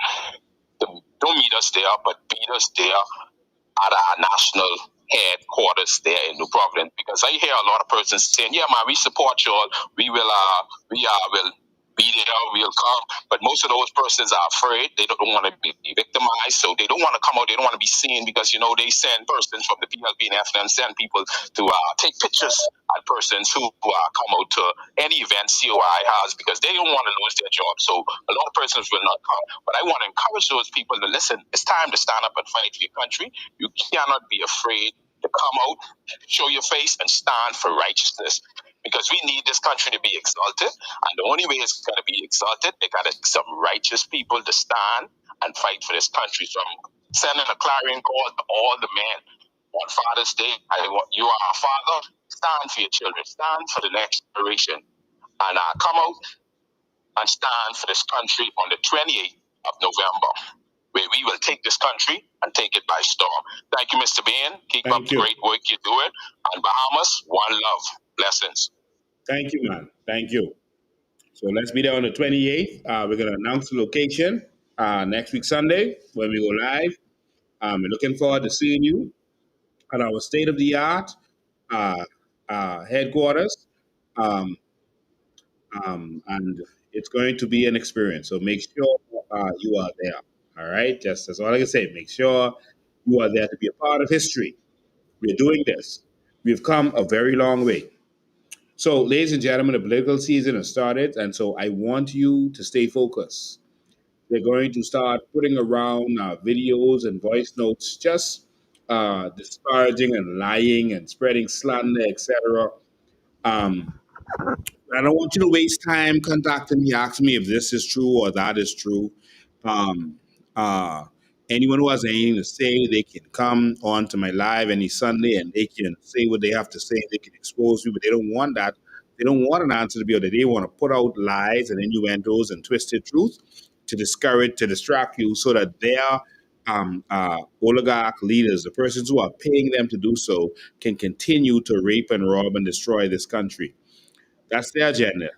Speaker 6: to don't meet us there, but meet us there at our national headquarters there in New Providence, because I hear a lot of persons saying, "Yeah, man, we support y'all. Will be there. We'll come." But most of those persons are afraid. They don't want to be victimized, so they don't want to come out. They don't want to be seen because they send persons from the PLP and FNM send people to take pictures at persons who come out to any event COI has because they don't want to lose their job. So a lot of persons will not come. But I want to encourage those people to listen. It's time to stand up and fight for your country. You cannot be afraid to come out, show your face, and stand for righteousness. Because we need this country to be exalted. And the only way it's going to be exalted, they got some righteous people to stand and fight for this country. So I'm sending a clarion call to all the men on Father's Day. You are a father. Stand for your children. Stand for the next generation. And come out and stand for this country on the 28th of November, where we will take this country and take it by storm. Thank you, Mr. Bain. Keep up the great work you're doing. And Bahamas, one love. Blessings.
Speaker 4: Thank you, man. Thank you. So let's be there on the 28th. We're going to announce the location next week, Sunday, when we go live. We're looking forward to seeing you at our state-of-the-art headquarters. And it's going to be an experience. So make sure you are there. All right? Just that's all I can say. Make sure you are there to be a part of history. We're doing this. We've come a very long way. So, ladies and gentlemen, the political season has started, and so I want you to stay focused. They're going to start putting around videos and voice notes, just disparaging and lying and spreading slander, etc. Um, I don't want you to waste time contacting me, asking me if this is true or that is true. Um, uh, Anyone who has anything to say, they can come on to my live any Sunday and they can say what they have to say. They can expose me, but they don't want that. They don't want an answer to be out. They want to put out lies and innuendos and twisted truth to discourage, to distract you so that their oligarch leaders, the persons who are paying them to do so, can continue to rape and rob and destroy this country. That's their agenda.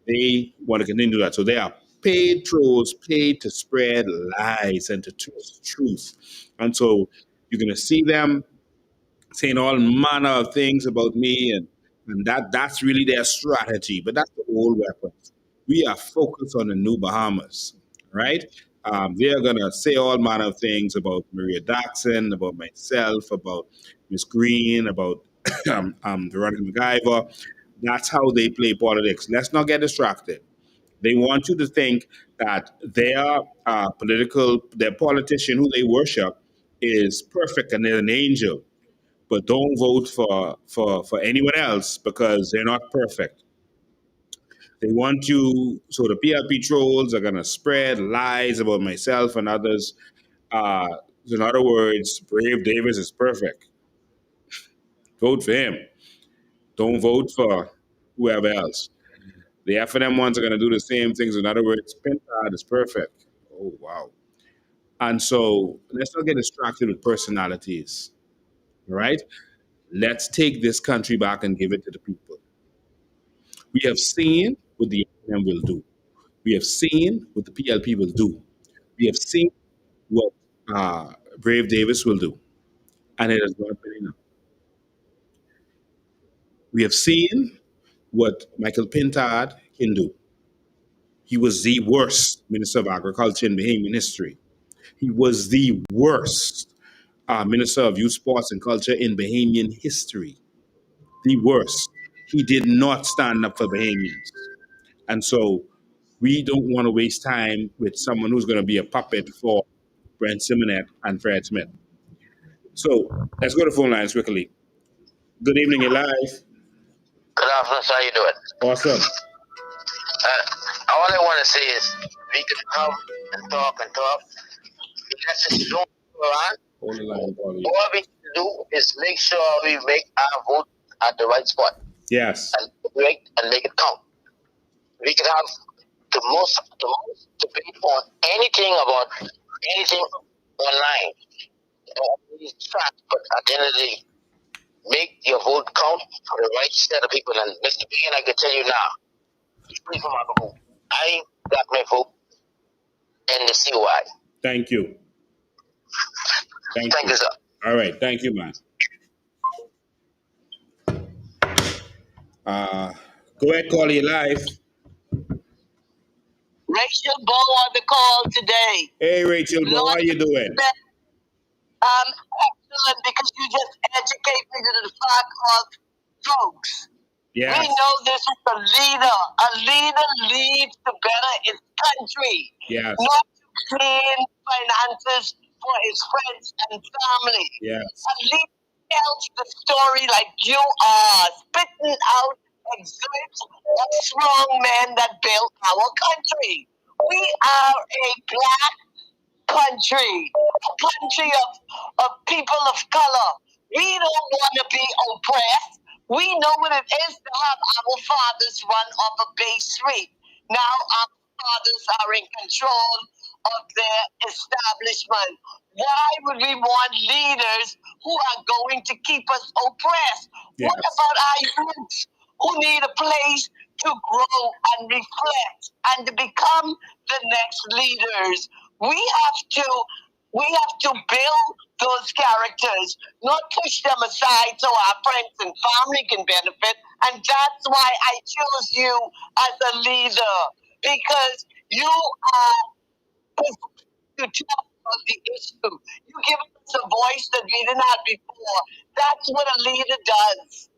Speaker 4: They want to continue that. So they are paid trolls, paid to spread lies and to twist truth. And so you're going to see them saying all manner of things about me, and that's really their strategy. But that's the old weapons. We are focused on the new Bahamas, right? They are going to say all manner of things about Maria Daxon, about myself, about Miss Green, about Veronica McIver. That's how they play politics. Let's not get distracted. They want you to think that their politician who they worship is perfect and they're an angel. But don't vote for anyone else because they're not perfect. They want you, so the PLP trolls are going to spread lies about myself and others. In other words, Brave Davis is perfect. Vote for him. Don't vote for whoever else. The FNM ones are going to do the same things. In other words, Pentad is perfect. Oh, wow. And so let's not get distracted with personalities. All right? Let's take this country back and give it to the people. We have seen what the FNM will do. We have seen what the PLP will do. We have seen what Brave Davis will do. And it has not been enough. We have seen what Michael Pentad can do. He was the worst Minister of Agriculture in Bahamian history. He was the worst Minister of Youth, Sports and Culture in Bahamian history. The worst. He did not stand up for Bahamians. And so we don't want to waste time with someone who's going to be a puppet for Brent Simonet and Fred Smith. So let's go to phone lines quickly. Good evening, you're live.
Speaker 8: Good afternoon, how you doing?
Speaker 4: Awesome.
Speaker 8: All I want to say is we can come and talk. Let's just don't around.
Speaker 4: Hold the line, Paulie.
Speaker 8: All we can do is make sure we make our vote at the right spot.
Speaker 4: Yes.
Speaker 8: And make it count. We can have the most debate on anything online. But at the end of the day, make your vote count for the right set of people. And Mr. Bean, I can tell you now, Free from alcohol. I got my vote in the COI.
Speaker 1: Thank you. Thank
Speaker 8: Thank
Speaker 1: you.
Speaker 8: you, sir.
Speaker 1: All right. Thank you, man. Go ahead, call you live.
Speaker 9: Rachel Bow on the call today.
Speaker 1: Hey, Rachel,
Speaker 9: Lord,
Speaker 1: how you doing?
Speaker 9: Excellent, because you just educate me to the fact of folks.
Speaker 1: Yes.
Speaker 9: We know this is a leader. A leader leads to better his country.
Speaker 1: Yes.
Speaker 9: Not to clean finances for his friends and family.
Speaker 1: Yes.
Speaker 9: A leader tells the story like you are, spitting out excerpts of strong men that built our country. We are a black country, a country of people of color. We don't want to be oppressed. We know what it is to have our fathers run off a Bay Street. Now our fathers are in control of their establishment. Why would we want leaders who are going to keep us oppressed?
Speaker 1: Yes.
Speaker 9: What about our youth who need a place to grow and reflect and to become the next leaders? We have to build those characters, not push them aside so our friends and family can benefit. And that's why I chose you as a leader, because you are to talk about the issue. You give us a voice that we didn't have before. That's what a leader does.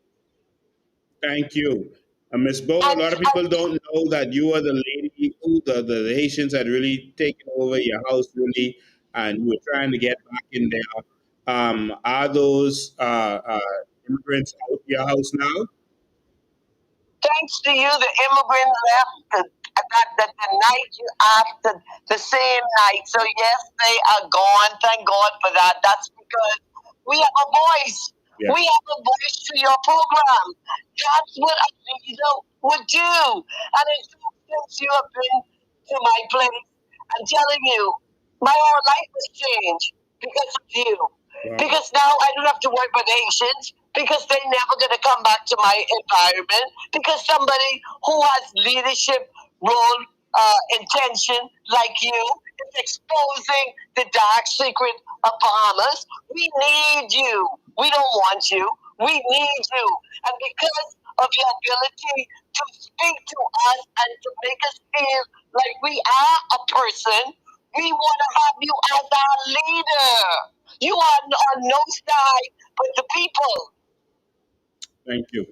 Speaker 1: Thank you. Ms. Bow, a lot of people don't know that you are the lady who the Haitians had really taken over your house, really, and you were trying to get back in there. Are those immigrants out your house now?
Speaker 9: Thanks to you, the immigrant left the night after, the same night. So yes, they are gone. Thank God for that. That's because we have a voice.
Speaker 1: Yeah.
Speaker 9: We have a voice to your program. That's what a leader would do. And since you have been to my place, I'm telling you, my whole life has changed because of you.
Speaker 1: Wow.
Speaker 9: Because now I don't have to worry about Haitians, because they're never going to come back to my environment, because somebody who has leadership role intention like you is exposing the dark secret of Bahamas. We need you. We don't want you. We need you. And because of your ability to speak to us and to make us feel like we are a person, we want to have you as our leader. You are on no side but the people.
Speaker 1: Thank you.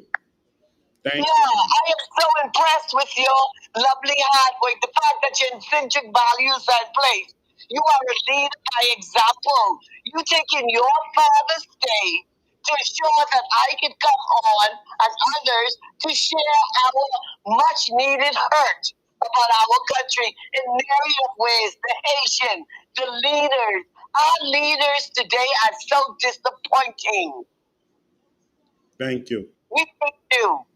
Speaker 1: Thank you.
Speaker 9: I am so impressed with your lovely hard work. The fact that your intrinsic values are in place. You are a leader by example. You taking your father's day to ensure that I can come on and others to share our much needed hurt about our country in myriad of ways. The Haitian, the leaders. Our leaders today are so disappointing.
Speaker 1: Thank you.
Speaker 9: We need you.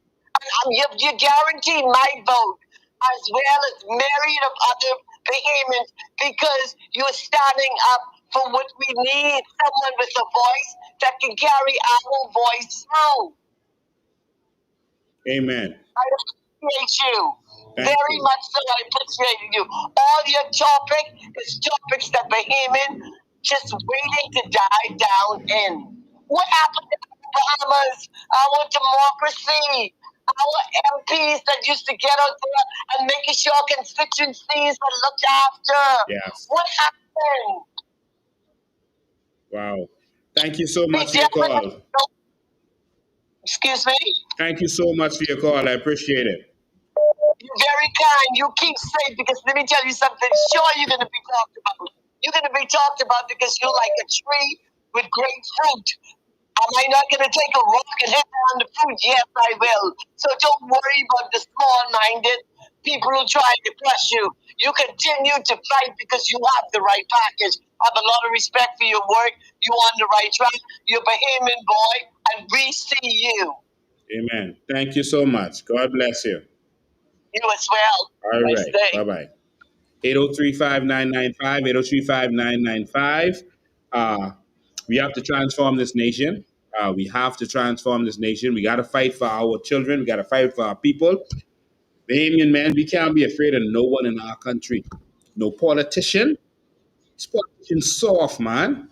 Speaker 9: You guarantee my vote as well as myriad of other Bahamians, because you're standing up for what we need, someone with a voice that can carry our voice through.
Speaker 1: Amen.
Speaker 9: I appreciate you.
Speaker 1: Thank
Speaker 9: Very
Speaker 1: you.
Speaker 9: much so. I appreciate you. All your topic is topics that Bahamian just waiting to die down in. What happened to the Bahamas? Our democracy. Our MPs that used to get out there and making sure constituencies are looked after.
Speaker 1: Yes.
Speaker 9: What happened?
Speaker 1: Wow. Thank you so much for your call.
Speaker 9: Excuse me?
Speaker 1: Thank you so much for your call. I appreciate it.
Speaker 9: You're very kind. You keep safe, because let me tell you something. Sure, you're going to be talked about. You're going to be talked about because you're like a tree with great fruit. Am I not going to take a rock and hit on the fruit? Yes, I will. So don't worry about the small-minded people who try to crush you. You continue to fight because you have the right package. I have a lot of respect for your work. You're on the right track. You're a Bahamian boy, and we see you.
Speaker 1: Amen. Thank you so much. God bless you.
Speaker 9: You as well.
Speaker 1: All
Speaker 9: Nice
Speaker 1: right.
Speaker 9: day.
Speaker 1: Bye-bye. 803-5995, 803-5995. We have to transform this nation. We have to transform this nation. We got to fight for our children. We got to fight for our people.
Speaker 4: Bahamian men, we can't be afraid of no one in our country. No politician. These politicians soft, man.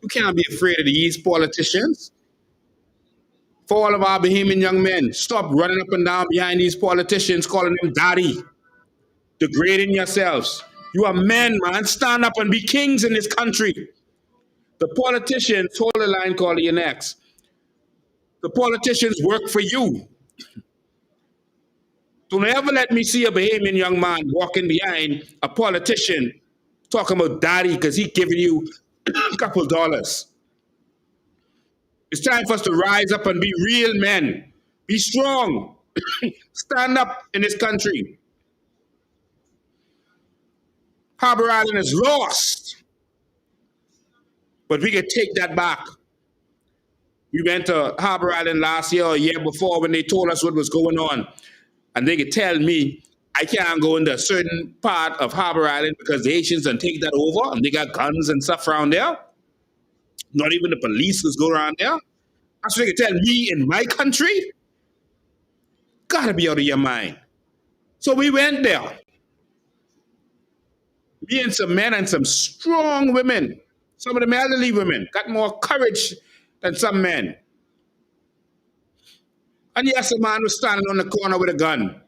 Speaker 4: You can't be afraid of these politicians. For all of our Bahamian young men, stop running up and down behind these politicians, calling them daddy, degrading yourselves. You are men, man. Stand up and be kings in this country. The politicians, hold the line, call your next. The politicians work for you. Don't ever let me see a Bahamian young man walking behind a politician talking about daddy because he giving you a couple dollars. It's time for us to rise up and be real men. Be strong. Stand up in this country. Harbor Island is lost. But we can take that back. We went to Harbor Island last year or a year before when they told us what was going on. And they could tell me I can't go into a certain part of Harbor Island because the Haitians done take that over and they got guns and stuff around there. Not even the police was go around there. That's what they could tell me in my country. Gotta be out of your mind. So we went there. Me and some men and some strong women. Some of them elderly women got more courage than some men. And yes, a man was standing on the corner with a gun.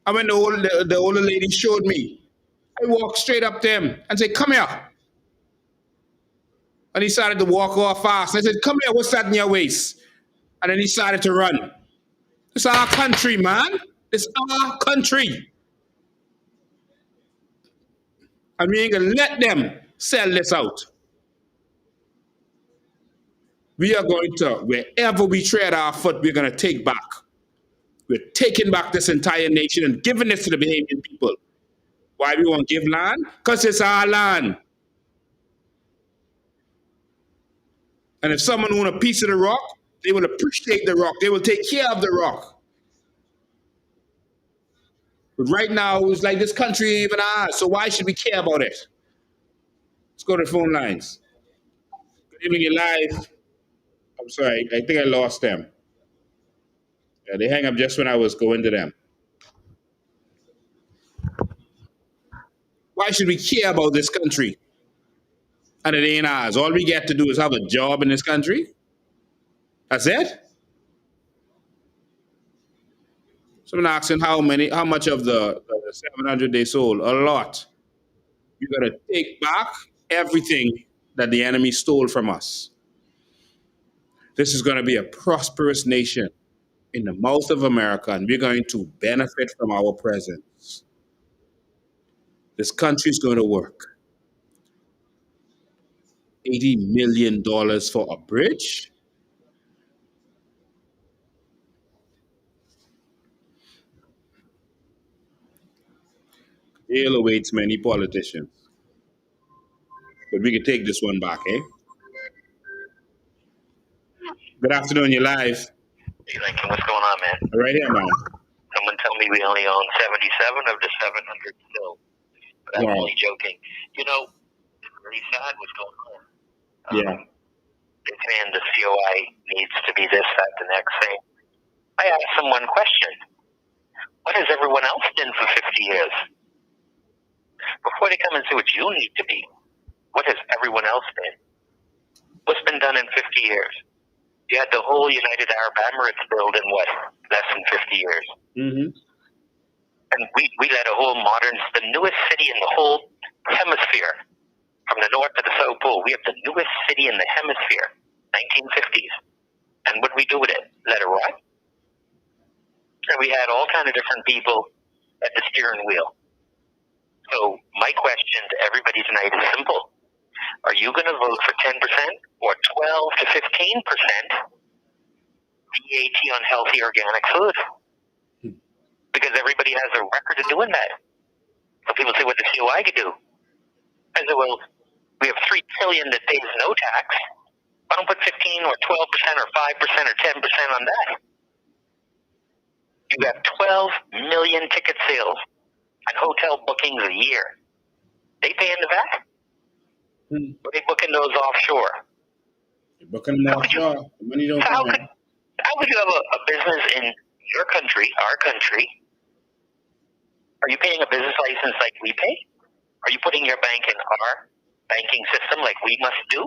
Speaker 4: And when the older lady showed me, I walked straight up to him and said, "Come here." And he started to walk off fast. And I said, "Come here, what's that in your waist?" And then he started to run. It's our country, man. It's our country. And we ain't gonna let them sell this out. We are going to, wherever we tread our foot, we're gonna take back. We're taking back this entire nation and giving this to the Bahamian people. Why we won't give land? Because it's our land. And if someone wants a piece of the rock, they will appreciate the rock. They will take care of the rock. But right now, it's like this country ain't even ours, so why should we care about it? Let's go to the phone lines. Good evening, you're live. I'm sorry, I think I lost them. Yeah, they hang up just when I was going to them. Why should we care about this country? And it ain't ours. All we get to do is have a job in this country. That's it. Someone asking how much of the 700 they sold. A lot. You gotta take back everything that the enemy stole from us. This is gonna be a prosperous nation in the mouth of America, and we're going to benefit from our presence. This country is going to work. $80 million for a bridge? Jail awaits many politicians. But we can take this one back, eh? Good afternoon, you're live.
Speaker 8: Hey, Lincoln, what's going on, man?
Speaker 4: Right here, man.
Speaker 8: Someone tell me we only own 77 of the 700 still. But I'm
Speaker 4: Wow.
Speaker 8: only joking. You know, it's really sad what's going on.
Speaker 4: Yeah.
Speaker 8: They're saying the COI needs to be this, that, the next thing. I asked them one question. What has everyone else done for 50 years? Before they come and say what you need to be, what has everyone else been? What's been done in 50 years? You had the whole United Arab Emirates built in what? Less than 50 years.
Speaker 4: Mm-hmm.
Speaker 8: And we led a whole the newest city in the whole hemisphere. From the north to the South Pole, we have the newest city in the hemisphere, 1950s. And what did we do with it? Let it rot? And we had all kind of different people at the steering wheel. So my question to everybody tonight is simple. Are you going to vote for 10% or 12 to 15% VAT on healthy organic food? Because everybody has a record of doing that. So people say what the COI could do. I said, well, we have $3 trillion that pays no tax. Why don't put 15 or 12% or 5% or 10% on that? You have 12 million ticket sales and hotel bookings a year. They paying the VAT? Or they booking those offshore?
Speaker 4: You're booking them offshore. The money don't come in.
Speaker 8: How could you have a business in your country, our country, are you paying a business license like we pay? Are you putting your bank in our banking system like we must do?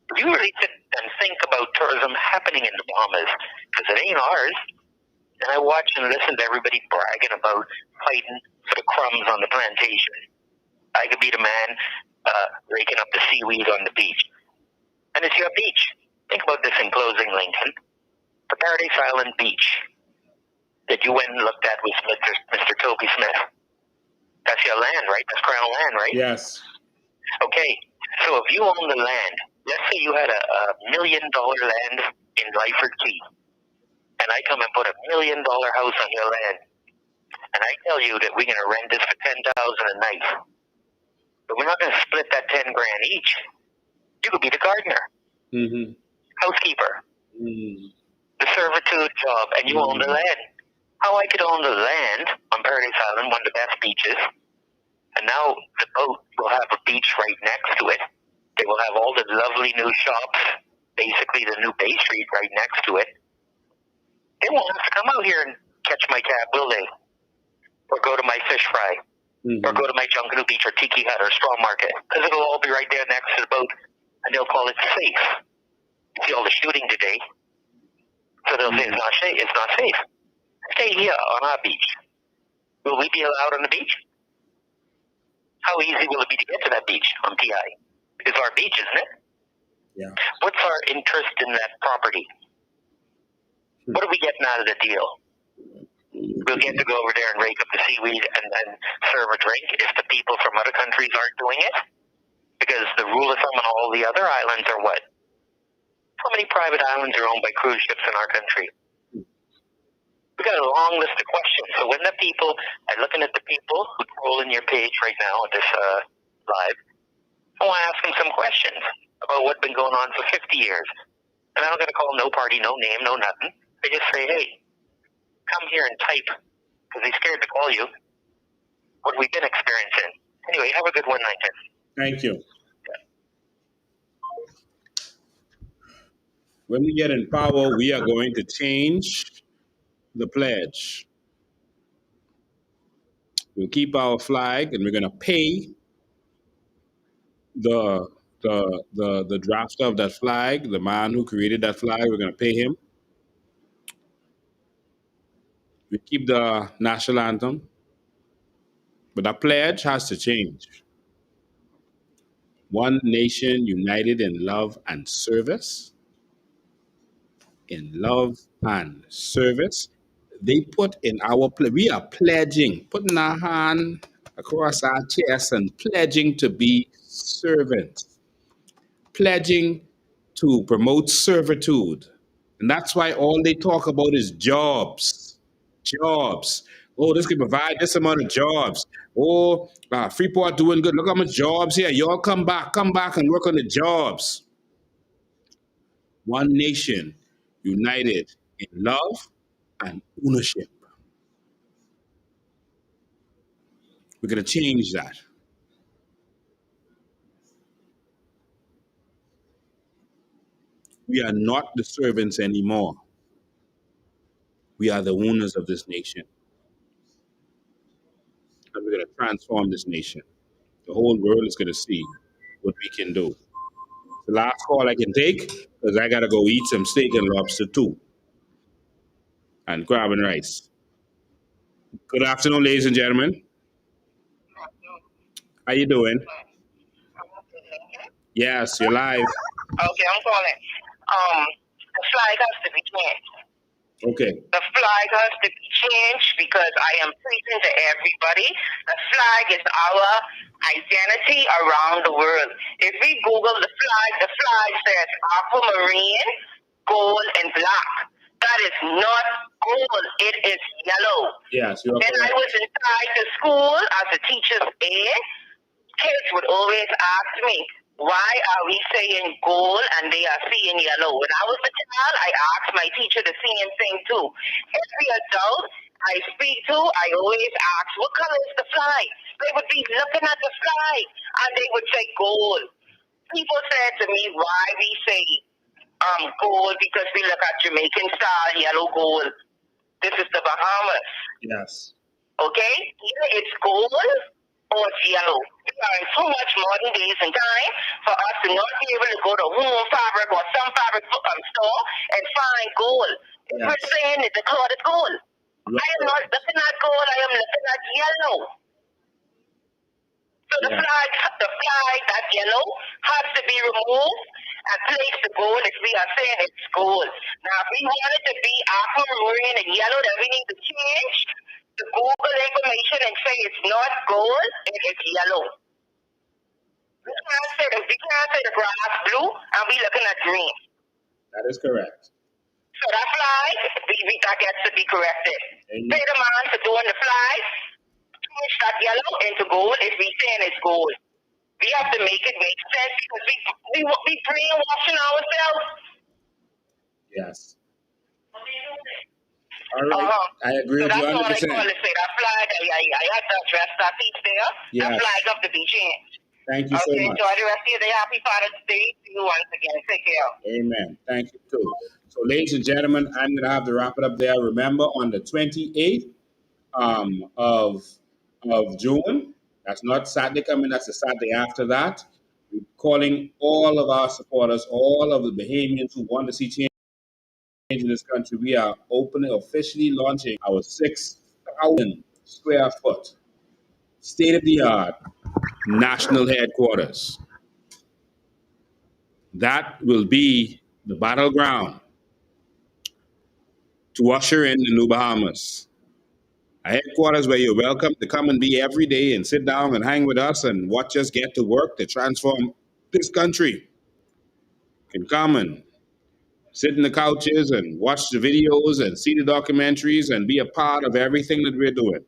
Speaker 8: If you really sit and think about tourism happening in the Bahamas, because it ain't ours, and I watch and listen to everybody bragging about fighting for the crumbs on the plantation. I could be the man raking up the seaweed on the beach. And it's your beach. Think about this in closing, Lincoln. The Paradise Island beach that you went and looked at with Mr. Toby Smith. That's your land, right? That's Crown land, right?
Speaker 1: Yes.
Speaker 8: Okay, so if you own the land, let's say you had a $1 million land in Lyford Key, and I come and put $1 million house on your land, and I tell you that we're going to rent this for $10,000 a night, but we're not going to split that $10,000 each. You could be the gardener, housekeeper, the servitude job, and you own the land. How I could own the land on Paradise Island, one of the best beaches, and now the boat will have a beach right next to it. They will have all the lovely new shops, basically the new Bay Street right next to it. They won't have to come out here and catch my cab, will they? Or go to my fish fry, or go to my Junkanoo Beach or Tiki Hut or Straw Market, because it'll all be right there next to the boat, and they'll call it safe. You see all the shooting today, so they'll say it's not safe. Stay here on our beach. Will we be allowed on the beach? How easy will it be to get to that beach on PI? It's our beach, isn't it?
Speaker 1: Yeah.
Speaker 8: What's our interest in that property? What are we getting out of the deal? We'll get to go over there and rake up the seaweed and serve a drink if the people from other countries aren't doing it? Because the rule of thumb on all the other islands are what? How many private islands are owned by cruise ships in our country? We got a long list of questions. So when the people, I'm looking at the people who troll in your page right now at this live, I want to ask them some questions about what's been going on for 50 years. And I'm not going to call no party, no name, no nothing. I just say, hey, come here and type, because they're scared to call you, what we've been experiencing. Anyway, have a good one, Lincoln.
Speaker 1: Thank you. When we get in power, we are going to change the pledge. We'll keep our flag, and we're going to pay the drafter of that flag, the man who created that flag. We're going to pay him. We keep the national anthem, but the pledge has to change. One nation united in love and service. In love and service. They put in our we are pledging, putting our hand across our chest and pledging to be servants, pledging to promote servitude. And that's why all they talk about is jobs. Jobs. Oh, this can provide this amount of jobs. Oh, Freeport doing good. Look how much jobs here. Y'all come back and work on the jobs. One nation united in love and ownership. We're going to change that. We are not the servants anymore. We are the owners of this nation. And we're going to transform this nation. The whole world is going to see what we can do. The last call I can take, because I got to go eat some steak and lobster too. And crab and rice. Good afternoon, ladies and gentlemen. How you doing? Yes, you're live.
Speaker 9: Okay, I'm calling. The flag has to be changed.
Speaker 1: Okay.
Speaker 9: The flag has to be changed because I am preaching to everybody. The flag is our identity around the world. If we Google the flag says aquamarine, gold, and black. That is not gold. It is yellow.
Speaker 1: Yes, you're
Speaker 9: When
Speaker 1: correct.
Speaker 9: I was inside the school as a teacher's aide, kids would always ask me, why are we saying gold and they are seeing yellow? When I was a child, I asked my teacher the same thing too. Every adult I speak to, I always ask, what color is the flag? They would be looking at the flag and they would say gold. People said to me, why we say gold, because we look at Jamaican style, yellow gold.
Speaker 8: This is the Bahamas.
Speaker 1: Yes.
Speaker 8: Okay? Either it's gold or it's yellow. We are in too much modern days and time for us to not be able to go to Home Fabric or some fabric store and find gold. If we're saying that the cloth is gold, I am not looking at gold, I am looking at yellow. So the flag, that yellow, has to be removed and placed to gold if we are saying it's gold. Now, if we want it to be aquamarine and yellow, then we need to change the Google information and say it's not gold, it is yellow. We can't say the grass blue and we looking at green.
Speaker 1: That is correct.
Speaker 8: So that flag, that gets to be corrected.
Speaker 1: Amen.
Speaker 8: Pay the man for doing the flag, change that yellow into gold if we saying it's gold. We have to make it make sense because we brainwashing ourselves.
Speaker 1: Yes. All right. I agree with you 100%.
Speaker 8: So that's all I call it. Say that flag, I had to address that piece there.
Speaker 1: Yes.
Speaker 8: That flag have to be changed.
Speaker 1: Thank you so much.
Speaker 8: Enjoy the rest of your day. Happy Father's Day to you once again. Take care.
Speaker 1: Amen. Thank you too. So, ladies and gentlemen, I'm going to have to wrap it up there. Remember, on the 28th of June, that's not Saturday coming, that's the Saturday after that. We're calling all of our supporters, all of the Bahamians who want to see change in this country. We are officially launching our 6,000 square foot state-of-the-art national headquarters. That will be the battleground to usher in the new Bahamas. A headquarters where you're welcome to come and be every day and sit down and hang with us and watch us get to work to transform this country. You can come and sit in the couches and watch the videos and see the documentaries and be a part of everything that we're doing.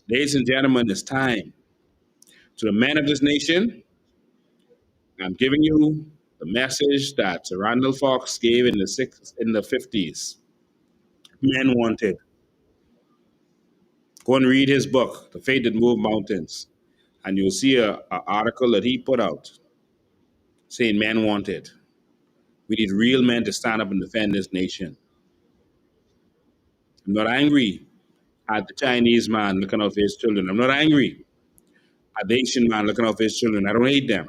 Speaker 1: Ladies and gentlemen, it's time. To the men of this nation, I'm giving you the message that Sir Randall Fox gave in the 50s. Men wanted. Go and read his book, The Faith That Moved Mountains, and you'll see an article that he put out saying men wanted. We need real men to stand up and defend this nation. I'm not angry at the Chinese man looking out for his children. I'm not angry at the Asian man looking out for his children. I don't hate them.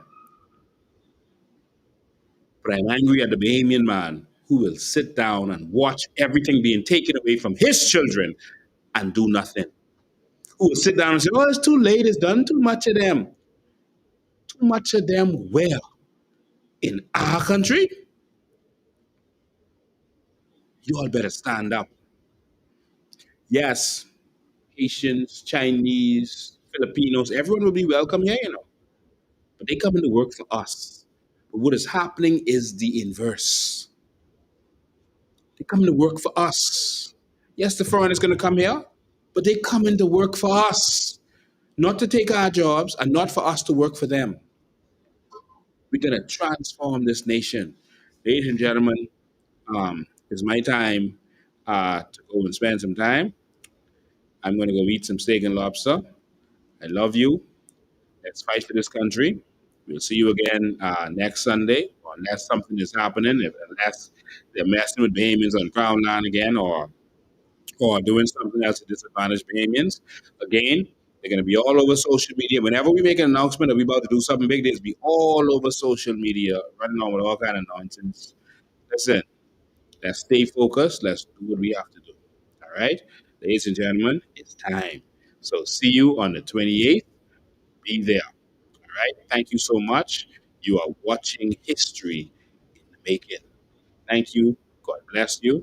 Speaker 1: But I'm angry at the Bahamian man who will sit down and watch everything being taken away from his children and do nothing. Who will sit down and say, oh, it's too late, it's done too much of them. Too much of them where? In our country? You all better stand up. Yes, Haitians, Chinese, Filipinos, everyone will be welcome here, But they come in to work for us. But what is happening is the inverse. They come to work for us. Yes, the foreigner is going to come here, but they come in to work for us. Not to take our jobs and not for us to work for them. We're going to transform this nation. Ladies and gentlemen, it's my time to go and spend some time. I'm going to go eat some steak and lobster. I love you. Let's fight for this country. We'll see you again next Sunday, unless something is happening, unless they're messing with Bahamians on Crown Land again or doing something else to disadvantage Bahamians. Again, they're going to be all over social media. Whenever we make an announcement that we're about to do something big, they'll be all over social media, running on with all kind of nonsense. Listen, let's stay focused. Let's do what we have to do. All right? Ladies and gentlemen, it's time. So see you on the 28th. Be there. All right? Thank you so much. You are watching history in the making. Thank you. God bless you.